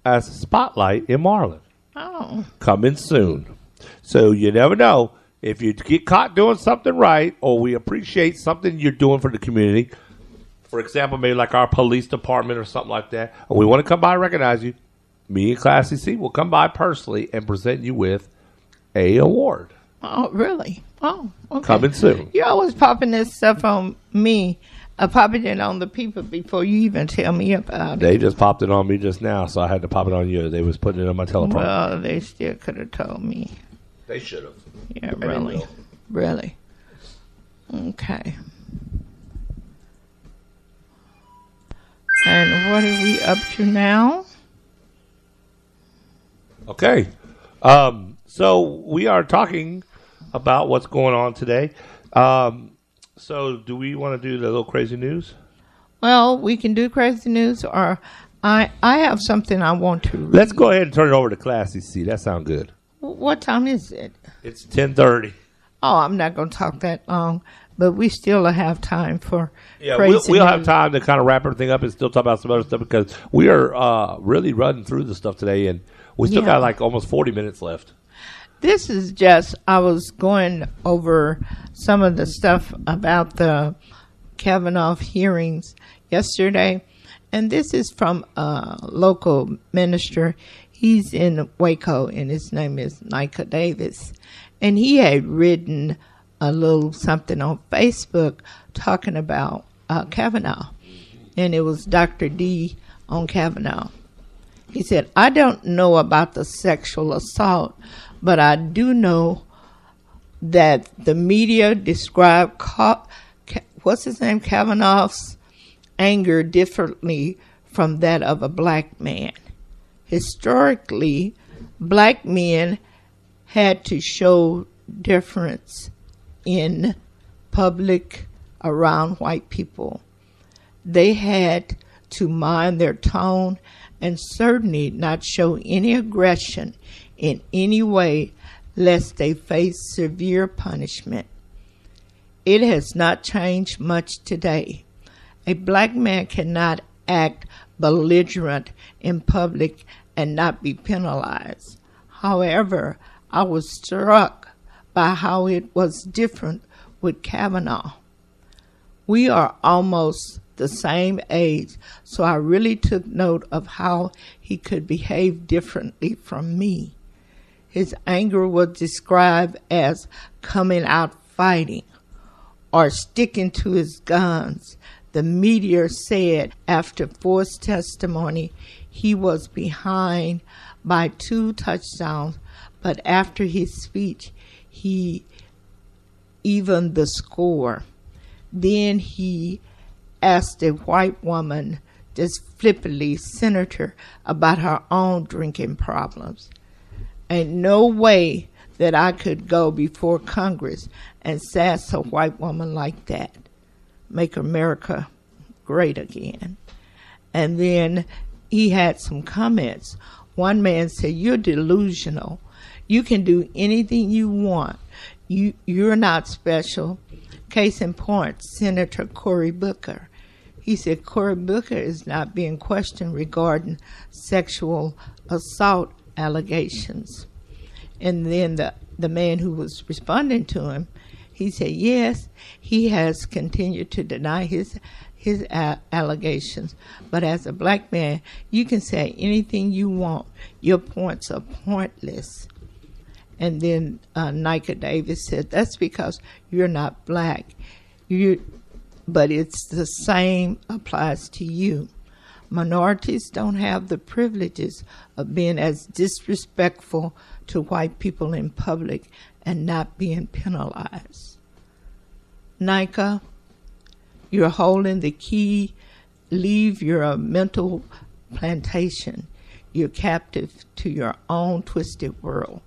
as a spotlight in Marlin. Oh. Coming soon. So you never know. If you get caught doing something right, or we appreciate something you're doing for the community, for example, maybe like our police department or something like that, and we want to come by and recognize you, me and Classy C will come by personally and present you with a award. Oh, really? Oh, okay. Coming soon. You're always popping this stuff on me. Popping it on the people before you even tell me about it. They just popped it on me just now, so I had to pop it on you. They was putting it on my teleprompter. Well, they still could have told me. They should have. Yeah, really. Really. Okay. And what are we up to now? Okay. So we are talking about what's going on today. So do we want to do the little crazy news? Well, we can do crazy news, or I have something I want to read. Let's go ahead and turn it over to Classy C. That sounds good. What time is it? It's 10:30. Oh, I'm not going to talk that long, but we still have time for Yeah, crazy we'll news. have time to kind of wrap everything up and still talk about some other stuff because we are really running through the stuff today, and we still got like almost 40 minutes left. This is just, I was going over some of the stuff about the Kavanaugh hearings yesterday, and this is from a local minister. He's in Waco, and his name is Nika Davis, and he had written a little something on Facebook talking about Kavanaugh, and it was Dr. D on Kavanaugh. He said, I don't know about the sexual assault, but I do know that the media described, Kavanaugh's anger differently from that of a black man. Historically, black men had to show deference in public around white people. They had to mind their tone and certainly not show any aggression in any way lest they face severe punishment. It has not changed much today. A black man cannot act belligerent in public and not be penalized. However, I was struck by how it was different with Kavanaugh. We are almost the same age, so I really took note of how he could behave differently from me. His anger was described as coming out fighting or sticking to his guns. The media said after Ford's testimony, he was behind by 2 touchdowns, but after his speech, he evened the score. Then he asked a white woman, just flippantly, senator, about her own drinking problems. Ain't no way that I could go before Congress and sass a white woman like that. Make America great again. And then he had some comments. One man said, "You're delusional. You can do anything you want. You're not special." Case in point, Senator Cory Booker. He said Cory Booker is not being questioned regarding sexual assault allegations. And then the man who was responding to him, he said, yes, he has continued to deny his allegations. But as a black man, you can say anything you want. Your points are pointless. And then Nika Davis said, that's because you're not black. But it's the same applies to you. Minorities don't have the privileges of being as disrespectful to white people in public and not being penalized. Nika, you're holding the key. Leave your mental plantation. You're captive to your own twisted world.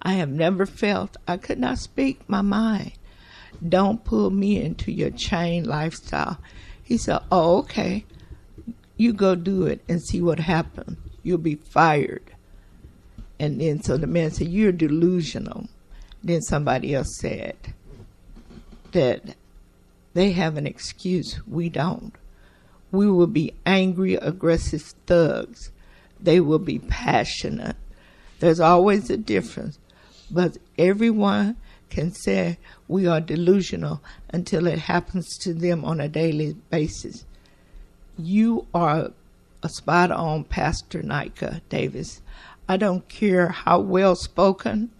I have never felt I could not speak my mind. Don't pull me into your chain lifestyle. He said, oh, okay. You go do it and see what happens. You'll be fired. And then so the man said, you're delusional. Then somebody else said that they have an excuse. We don't. We will be angry, aggressive thugs. They will be passionate. There's always a difference. But everyone can say we are delusional until it happens to them on a daily basis. You are a spot-on Pastor Nika Davis. I don't care how well-spoken,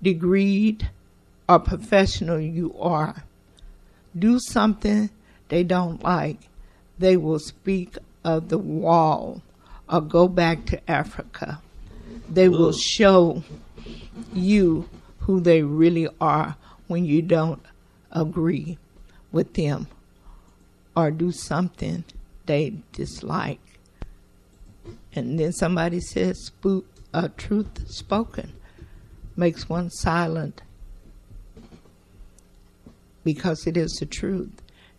degreed, or professional you are. Do something they don't like. They will speak of the wall or go back to Africa. They will show you who they really are when you don't agree with them or do something they dislike. And then somebody says truth spoken makes one silent because it is the truth.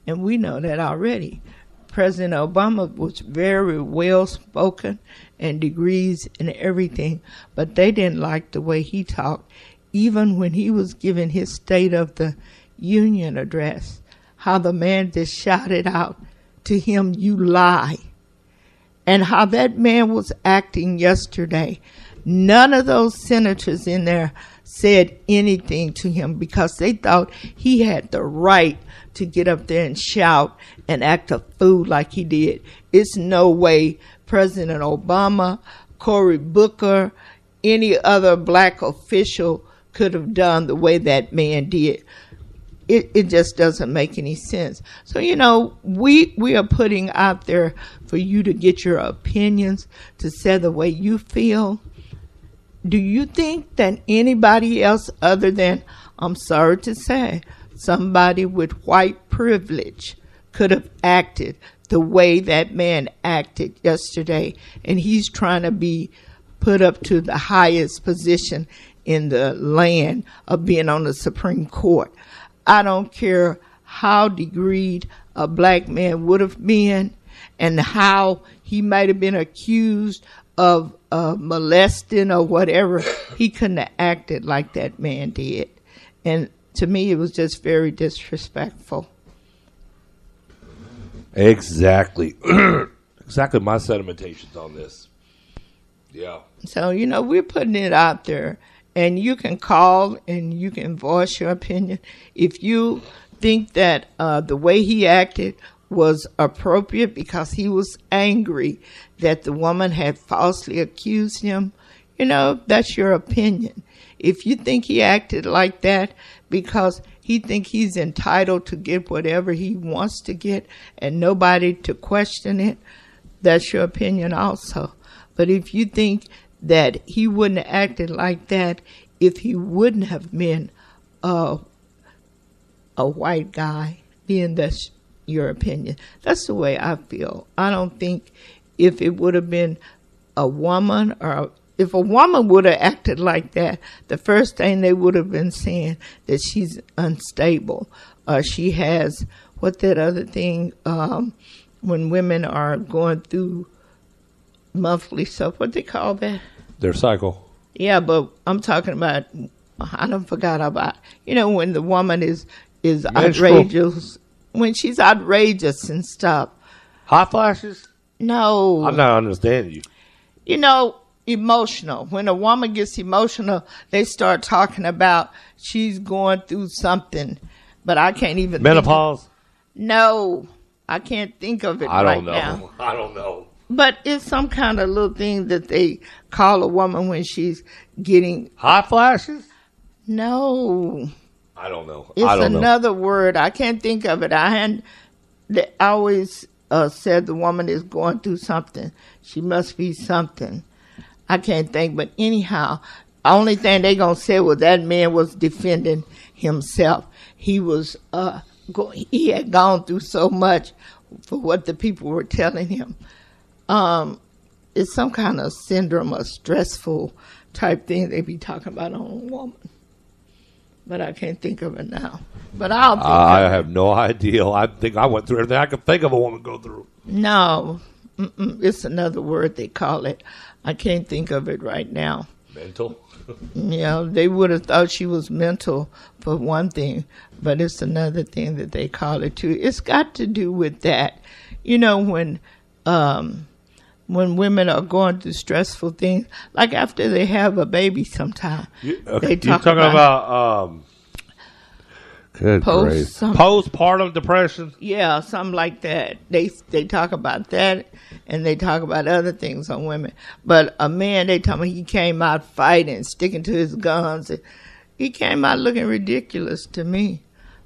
And we know that already. President Obama was very well spoken and degrees and everything, but they didn't like the way he talked. Even when he was giving his State of the Union address, how the man just shouted out to him, you lie. And how that man was acting yesterday. None of those senators in there said anything to him because they thought he had the right to get up there and shout and act a fool like he did. It's no way President Obama, Cory Booker, any other black official could have done the way that man did. It just doesn't make any sense. So, you know, we are putting out there for you to get your opinions, to say the way you feel. Do you think that anybody else other than, I'm sorry to say, somebody with white privilege could have acted the way that man acted yesterday? And he's trying to be put up to the highest position in the land of being on the Supreme Court. I don't care how degreed a black man would have been and how he might have been accused of molesting or whatever. He couldn't have acted like that man did. And to me, it was just very disrespectful. Exactly. Exactly my sentimentations on this. Yeah. So, you know, we're putting it out there. And you can call and you can voice your opinion. If you think that the way he acted was appropriate because he was angry that the woman had falsely accused him, You know, that's your opinion. If you think he acted like that because he think he's entitled to get whatever he wants to get and nobody to question it, that's your opinion also. But if you think that he wouldn't have acted like that if he wouldn't have been a white guy, then that's your opinion. That's the way I feel. I don't think if it would have been a woman, or if a woman would have acted like that, the first thing they would have been saying that she's unstable, or she has what that other thing when women are going through monthly stuff, what they call that? Their cycle. Yeah, but I'm talking about, I don't forgot about, when the woman is outrageous, when she's outrageous and stuff. Hot flashes? No. I'm not understanding you. Emotional. When a woman gets emotional, they start talking about she's going through something, but I can't even menopause? No, I can't think of it right now. I don't know. But it's some kind of little thing that they call a woman when she's getting... Hot flashes? No. I don't know. It's another word. I can't think of it. I always said the woman is going through something. She must be something. I can't think. But anyhow, the only thing they going to say was that man was defending himself. He was... he had gone through so much for what the people were telling him. It's some kind of syndrome, a stressful type thing they be talking about on a woman. But I can't think of it now. But I'll think I have no idea. I think I went through everything I could think of a woman go through. No. It's another word they call it. I can't think of it right now. Mental? They would have thought she was mental for one thing, but it's another thing that they call it too. It's got to do with that. When women are going through stressful things, like after they have a baby sometime. You're talking about postpartum depression? Yeah, something like that. They talk about that, and they talk about other things on women. But a man, they tell me he came out fighting, sticking to his guns. He came out looking ridiculous to me,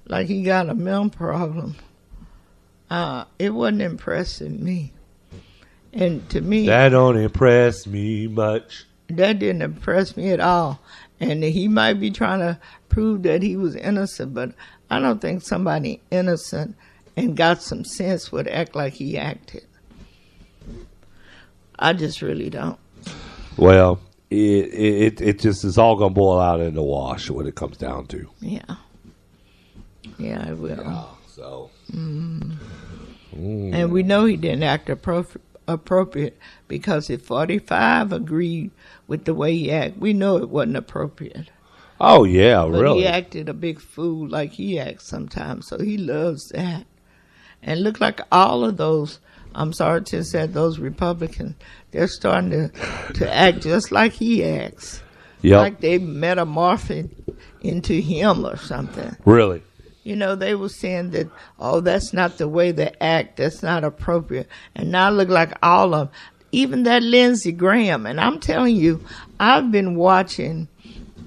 like he got a mental problem. It wasn't impressing me. And to me... That don't impress me much. That didn't impress me at all. And he might be trying to prove that he was innocent, but I don't think somebody innocent and got some sense would act like he acted. I just really don't. Well, it just is all going to boil out in the wash when it comes down to. Yeah. Yeah, it will. Yeah, so. And we know he didn't act appropriate because if 45 agreed with the way he acted, we know it wasn't appropriate. Oh, yeah, but really? He acted a big fool like he acts sometimes, so he loves that. And look like all of those, I'm sorry to say, those Republicans, they're starting to act just like he acts. Yep. Like they metamorphing into him or something. Really? They were saying that, that's not the way they act. That's not appropriate. And now look like all of them. Even that Lindsey Graham. And I'm telling you, I've been watching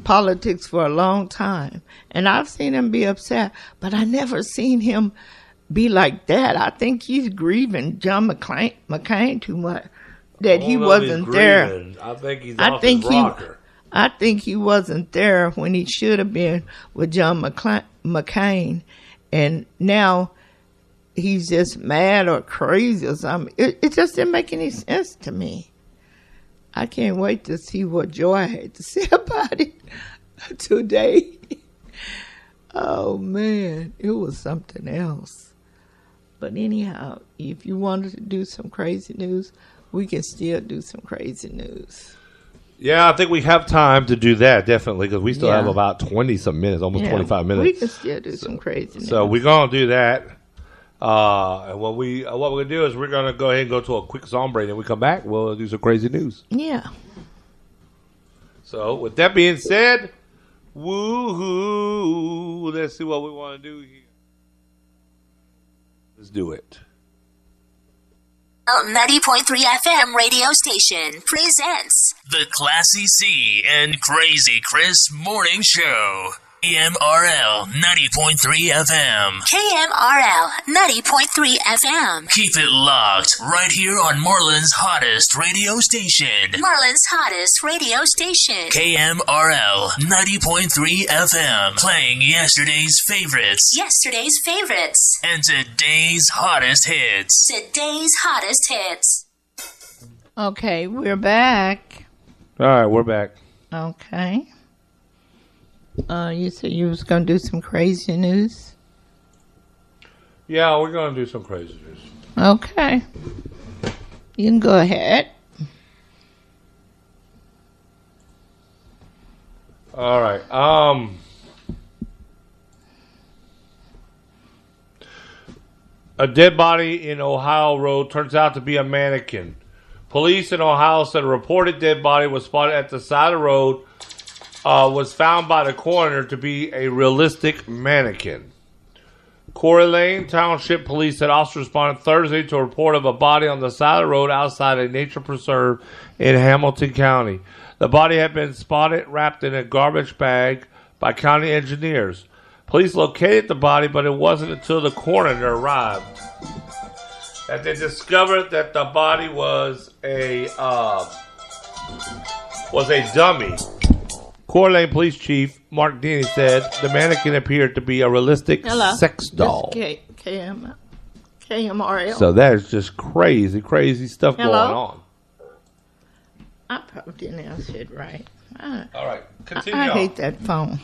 politics for a long time. And I've seen him be upset. But I never seen him be like that. I think he's grieving John McCain too much. That he wasn't there. I think he's off his rocker. I think he wasn't there when he should have been with John McCain, and now he's just mad or crazy or something. It just didn't make any sense to me. I can't wait to see what Joy had to say about it today. Oh, man, it was something else. But anyhow, if you wanted to do some crazy news, we can still do some crazy news. Yeah, I think we have time to do that, definitely, because we still have about 20-some minutes, almost 25 minutes. We can still do some crazy news. So we're going to do that. And what we're going to do is we're going to go ahead and go to a quick song break, and when we come back, we'll do some crazy news. Yeah. So with that being said, woohoo, let's see what we want to do here. Let's do it. 90.3 FM radio station presents The Classy C and Crazy Chris Morning Show. KMRL 90.3 FM. KMRL 90.3 FM. Keep it locked right here on Marlin's hottest radio station. Marlin's hottest radio station. KMRL 90.3 FM. Playing yesterday's favorites. Yesterday's favorites. And today's hottest hits. Today's hottest hits. Okay, we're back. All right, we're back. Okay. You said you was going to do some crazy news? Yeah, we're going to do some crazy news. Okay. You can go ahead. All right. A dead body in Ohio Road turns out to be a mannequin. Police in Ohio said a reported dead body was spotted at the side of the road, was found by the coroner to be a realistic mannequin. Corey Lane Township Police said officers responded Thursday to a report of a body on the side of the road outside a nature preserve in Hamilton County. The body had been spotted wrapped in a garbage bag by county engineers. Police located the body, but it wasn't until the coroner arrived that they discovered that the body was a dummy. Coeur d'Alene Police Chief Mark Denny said the mannequin appeared to be a realistic sex doll. This is KMRL. So there's just crazy stuff going on. I probably didn't answer it right. All right, continue I on. hate that phone.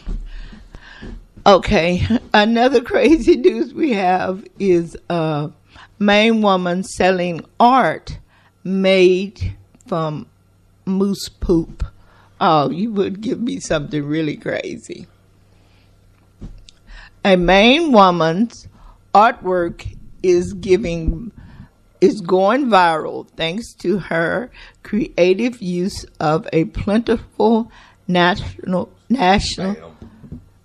Okay, another crazy news we have is a Maine woman selling art made from moose poop. Oh, you would give me something really crazy. A Maine woman's artwork is going viral thanks to her creative use of a plentiful national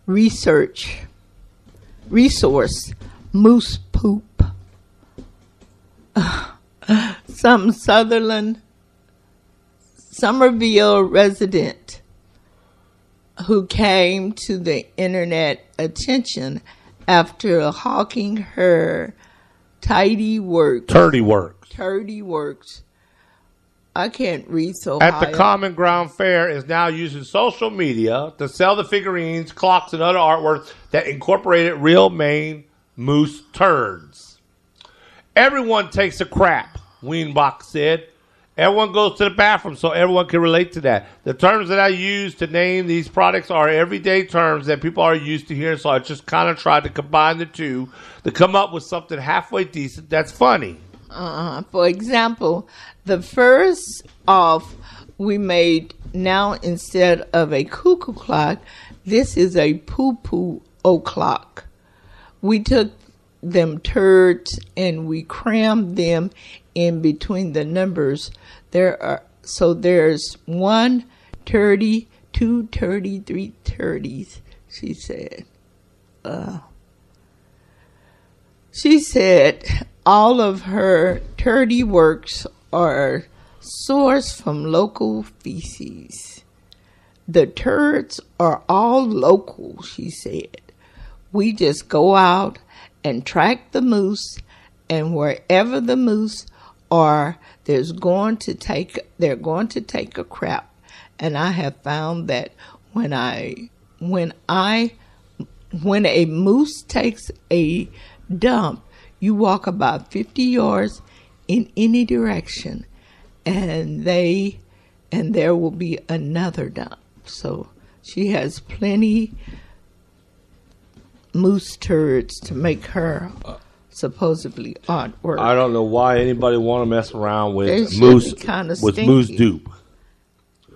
resource, moose poop. Some Somerville resident who came to the internet attention after hawking her turdy works. I can't read so At high. the Common Ground Fair is now using social media to sell the figurines, clocks, and other artwork that incorporated real Maine moose turds. Everyone takes a crap, Wienbach said. Everyone goes to the bathroom, so everyone can relate to that. The terms that I use to name these products are everyday terms that people are used to hearing, so I just kind of tried to combine the two to come up with something halfway decent that's funny. For example, the first off we made now instead of a cuckoo clock, this is a poo-poo o'clock. We took them turds and we crammed them in between the numbers. There's 1 turdy, 2 turdy, 3 turdies, she said. She said all of her turdy works are sourced from local feces. The turds are all local, she said. We just go out and track the moose, and wherever the moose are, they're going to take a crap. And I have found that when a moose takes a dump, you walk about 50 yards in any direction, and there will be another dump. So she has plenty moose turds to make her supposedly artwork. I don't know why anybody want to mess around with moose dupe.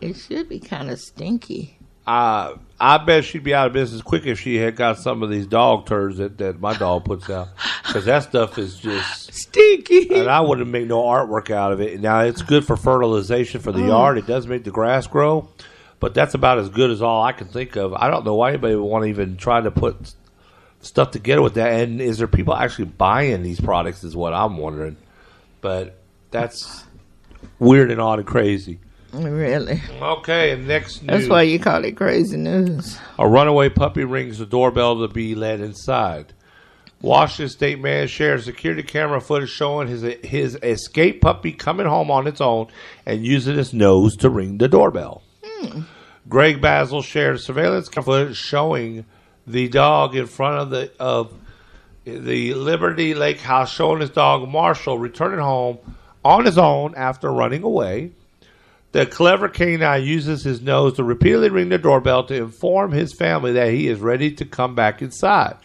It should be kind of stinky. I bet she'd be out of business quick if she had got some of these dog turds that my dog puts out, because that stuff is just stinky. And I wouldn't make no artwork out of it. Now, it's good for fertilization for the yard. It does make the grass grow, but that's about as good as all I can think of. I don't know why anybody would want to even try to put stuff together with that. And is there people actually buying these products is what I'm wondering. But that's weird and odd and crazy. Really? Okay, and next news. That's why you call it crazy news. A runaway puppy rings the doorbell to be led inside. Washington State man shares security camera footage showing his escaped puppy coming home on its own and using its nose to ring the doorbell. Greg Basil shared surveillance footage showing the dog in front of the Liberty Lake house, showing his dog Marshall returning home on his own after running away. The clever canine uses his nose to repeatedly ring the doorbell to inform his family that he is ready to come back inside.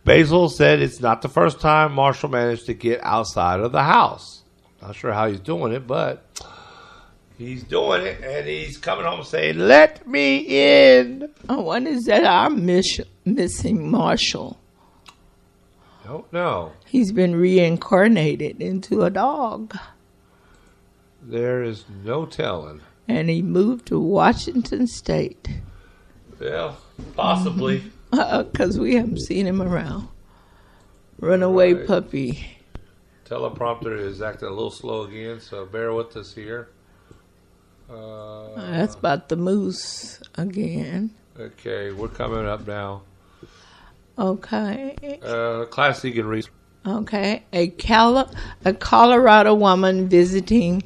Basil said it's not the first time Marshall managed to get outside of the house. Not sure how he's doing it, but he's doing it, and he's coming home saying, "Let me in." Oh, what is that? Our missing Marshall. Don't know. He's been reincarnated into a dog. There is no telling. And he moved to Washington State. Well, possibly. Because we haven't seen him around. Runaway puppy. Teleprompter is acting a little slow again, so bear with us here. That's about the moose again. Okay, we're coming up now. Okay. Class you can read. Okay. A Colorado woman visiting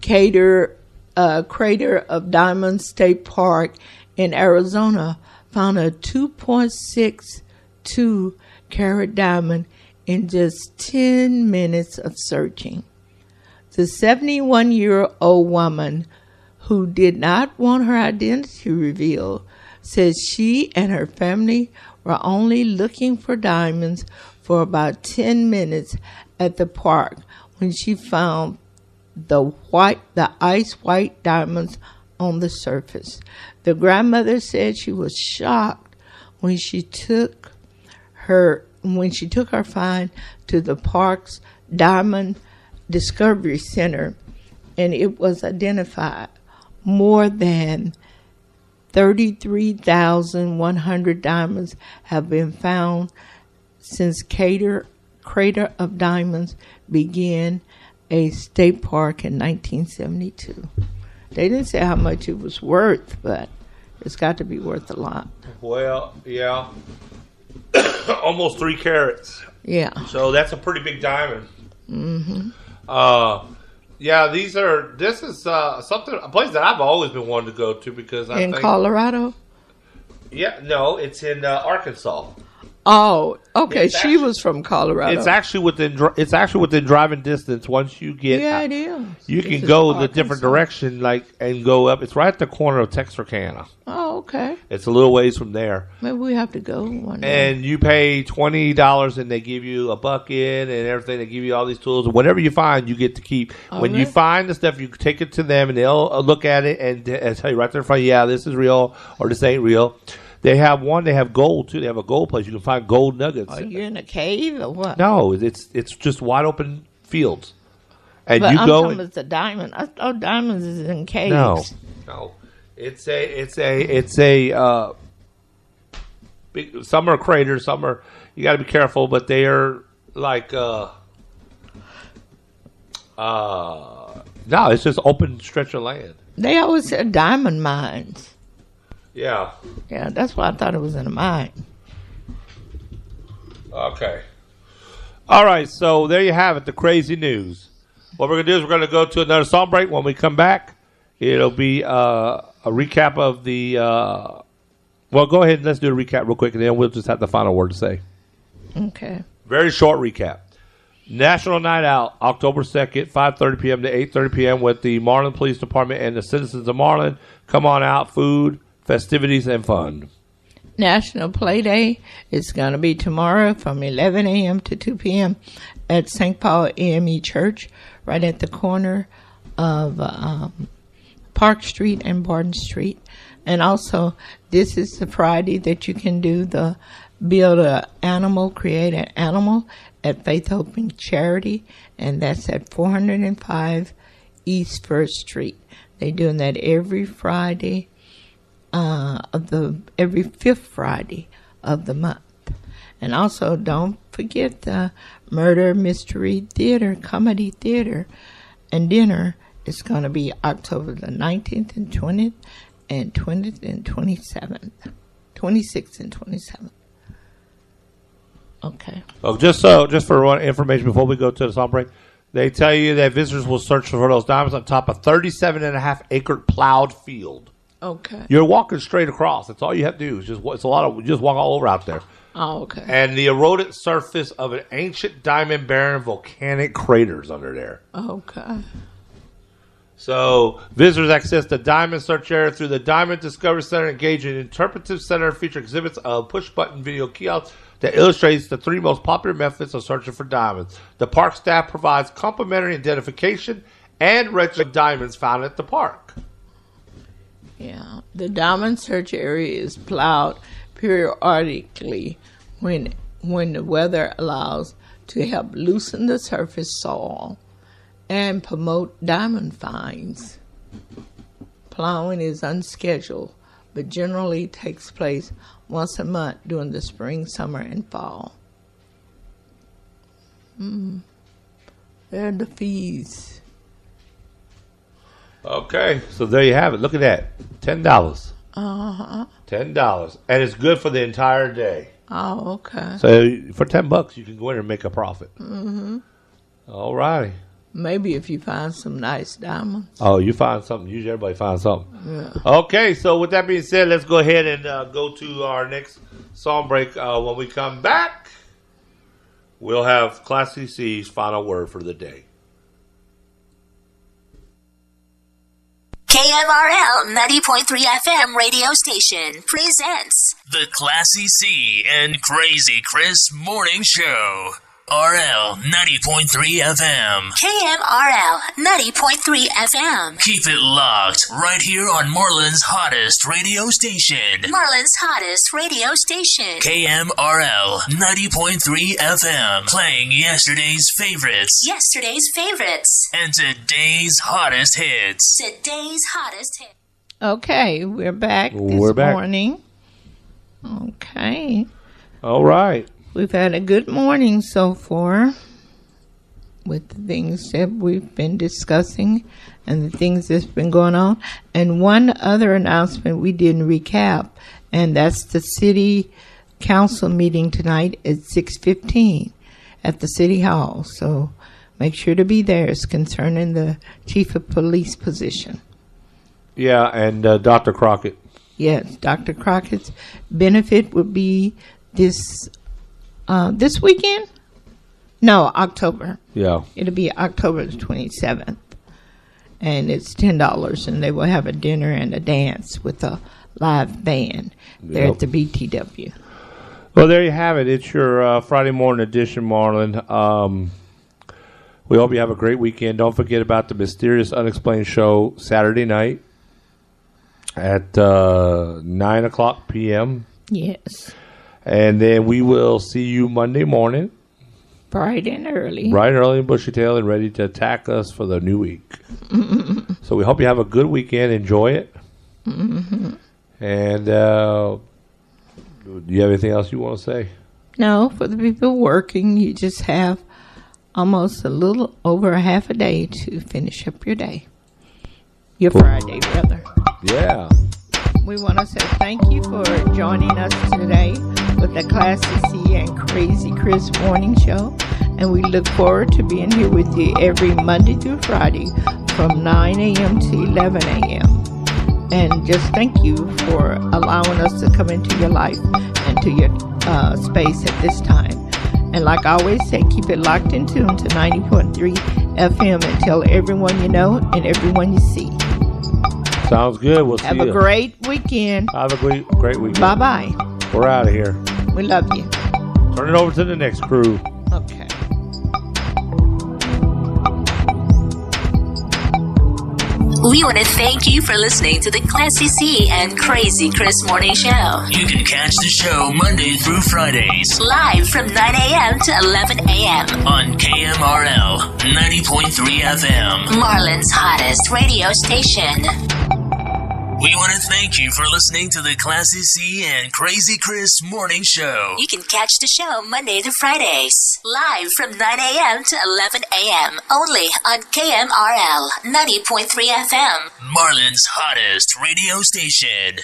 Crater of Diamond State Park in Arizona found a 2.62 carat diamond in just 10 minutes of searching. The 71-year-old woman, who did not want her identity revealed, says she and her family were only looking for diamonds for about 10 minutes at the park when she found the ice white diamonds on the surface. The grandmother said she was shocked when she took her find to the park's Diamond Discovery Center, and it was identified. More than 33,100 diamonds have been found since Crater of Diamonds began a state park in 1972. They didn't say how much it was worth, but it's got to be worth a lot. Well, yeah. Almost 3 carats. Yeah. So that's a pretty big diamond. Mm-hmm. Yeah, this is a place that I've always been wanting to go to because I think... In Colorado? Yeah, no, it's in Arkansas. Oh, okay. She was from Colorado. It's actually within driving distance. Once you get, yeah, it is. You can go the different direction, and go up. It's right at the corner of Texarkana. Oh, okay. It's a little ways from there. Maybe we have to go one day. And you pay $20, and they give you a bucket and everything. They give you all these tools. And whatever you find, you get to keep. When you find the stuff, you take it to them, and they'll look at it and tell you right there in front of you, yeah, this is real or this ain't real. They have gold, too. They have a gold place. You can find gold nuggets. Are you in a cave or what? No, it's just wide open fields. And but you I'm go. talking about the diamond. I thought diamonds is in caves. No. It's a big, some are craters, some are, you got to be careful, but they are like, no, it's just open stretch of land. They always said diamond mines. Yeah. Yeah, that's why I thought it was in a mine. Okay. All right, so there you have it, the crazy news. What we're going to do is we're going to go to another song break. When we come back, it'll be a recap of the... well, go ahead and let's do a recap real quick, and then we'll just have the final word to say. Okay. Very short recap. National Night Out, October 2nd, 5:30 p.m. to 8:30 p.m. with the Marlin Police Department and the citizens of Marlin. Come on out, food, festivities, and fun. National Play Day is going to be tomorrow from 11 a.m. to 2 p.m. at St. Paul AME Church, right at the corner of Park Street and Barton Street. And also, this is the Friday that you can do the Build an Animal, Create an Animal at Faith Hope and Charity, and that's at 405 East 1st Street. They're doing that every Friday. Every 5th Friday of the month. And also don't forget the Murder Mystery Theater, Comedy Theater, and dinner is going to be October the 19th and 20th and 20th and 27th. 26th and 27th. Okay. Well, just for one information before we go to the song break, they tell you that visitors will search for those diamonds on top of 37.5-acre plowed field. Okay. You're walking straight across. That's all you have to do. Just walk all over out there. Oh, okay. And the eroded surface of an ancient diamond-bearing volcanic craters under there. Okay. So visitors access the Diamond Search area through the Diamond Discovery Center, engage in interpretive center, feature exhibits of push-button video kiosks that illustrates the 3 most popular methods of searching for diamonds. The park staff provides complimentary identification and registered diamonds found at the park. Yeah, the Diamond Search area is plowed periodically when the weather allows to help loosen the surface soil and promote diamond finds. Plowing is unscheduled, but generally takes place once a month during the spring, summer, and fall. There are the fees. Okay, so there you have it. Look at that. $10. Uh-huh. $10. And it's good for the entire day. Oh, okay. So for $10, you can go in and make a profit. Mm-hmm. All righty. Maybe if you find some nice diamonds. Oh, you find something. Usually everybody finds something. Yeah. Okay, so with that being said, let's go ahead and go to our next song break. When we come back, we'll have Class CC's final word for the day. KMRL 90.3 FM radio station presents The Classy C and Crazy Chris Morning Show. RL 90.3 FM. KMRL 90.3 FM. Keep it locked right here on Marlin's hottest radio station. Marlin's hottest radio station. KMRL 90.3 FM. Playing yesterday's favorites. Yesterday's favorites. And today's hottest hits. Today's hottest hit. Okay, we're back this morning. Okay. All right. We've had a good morning so far with the things that we've been discussing and the things that's been going on. And one other announcement we didn't recap, and that's the city council meeting tonight at 6:15 at the city hall. So make sure to be there. It's concerning the chief of police position. Yeah, and Dr. Crockett. Yes, Dr. Crockett's benefit would be this weekend? No, October. Yeah. It'll be October the 27th. And it's $10, and they will have a dinner and a dance with a live band there at the BTW. Well, there you have it. It's your Friday morning edition, Marlin. We hope you have a great weekend. Don't forget about the Mysterious Unexplained show Saturday night at 9 o'clock p.m. Yes. And then we will see you Monday morning. Bright and early. Bright and early in Bushy Tail and ready to attack us for the new week. So we hope you have a good weekend. Enjoy it. Mm-hmm. And do you have anything else you want to say? No, for the people working, you just have almost a little over a half a day to finish up your day. Your Friday, rather. Yeah. We want to say thank you for joining us today with the Classy C and Crazy Chris Morning Show. And we look forward to being here with you every Monday through Friday from 9 a.m. to 11 a.m. And just thank you for allowing us to come into your life and to your space at this time. And like I always say, keep it locked in tune to 90.3 FM and tell everyone you know and everyone you see. Sounds good. We'll see you. Have a great weekend. Have a great weekend. Bye-bye. We're out of here. We love you. Turn it over to the next crew. Okay. We want to thank you for listening to the Classy C and Crazy Chris Morning Show. You can catch the show Monday through Fridays. Live from 9 a.m. to 11 a.m. on KMRL 90.3 FM. Marlin's hottest radio station. We want to thank you for listening to the Classy C and Crazy Chris Morning Show. You can catch the show Monday to Fridays, live from 9 a.m. to 11 a.m. only on KMRL 90.3 FM. Marlin's hottest radio station.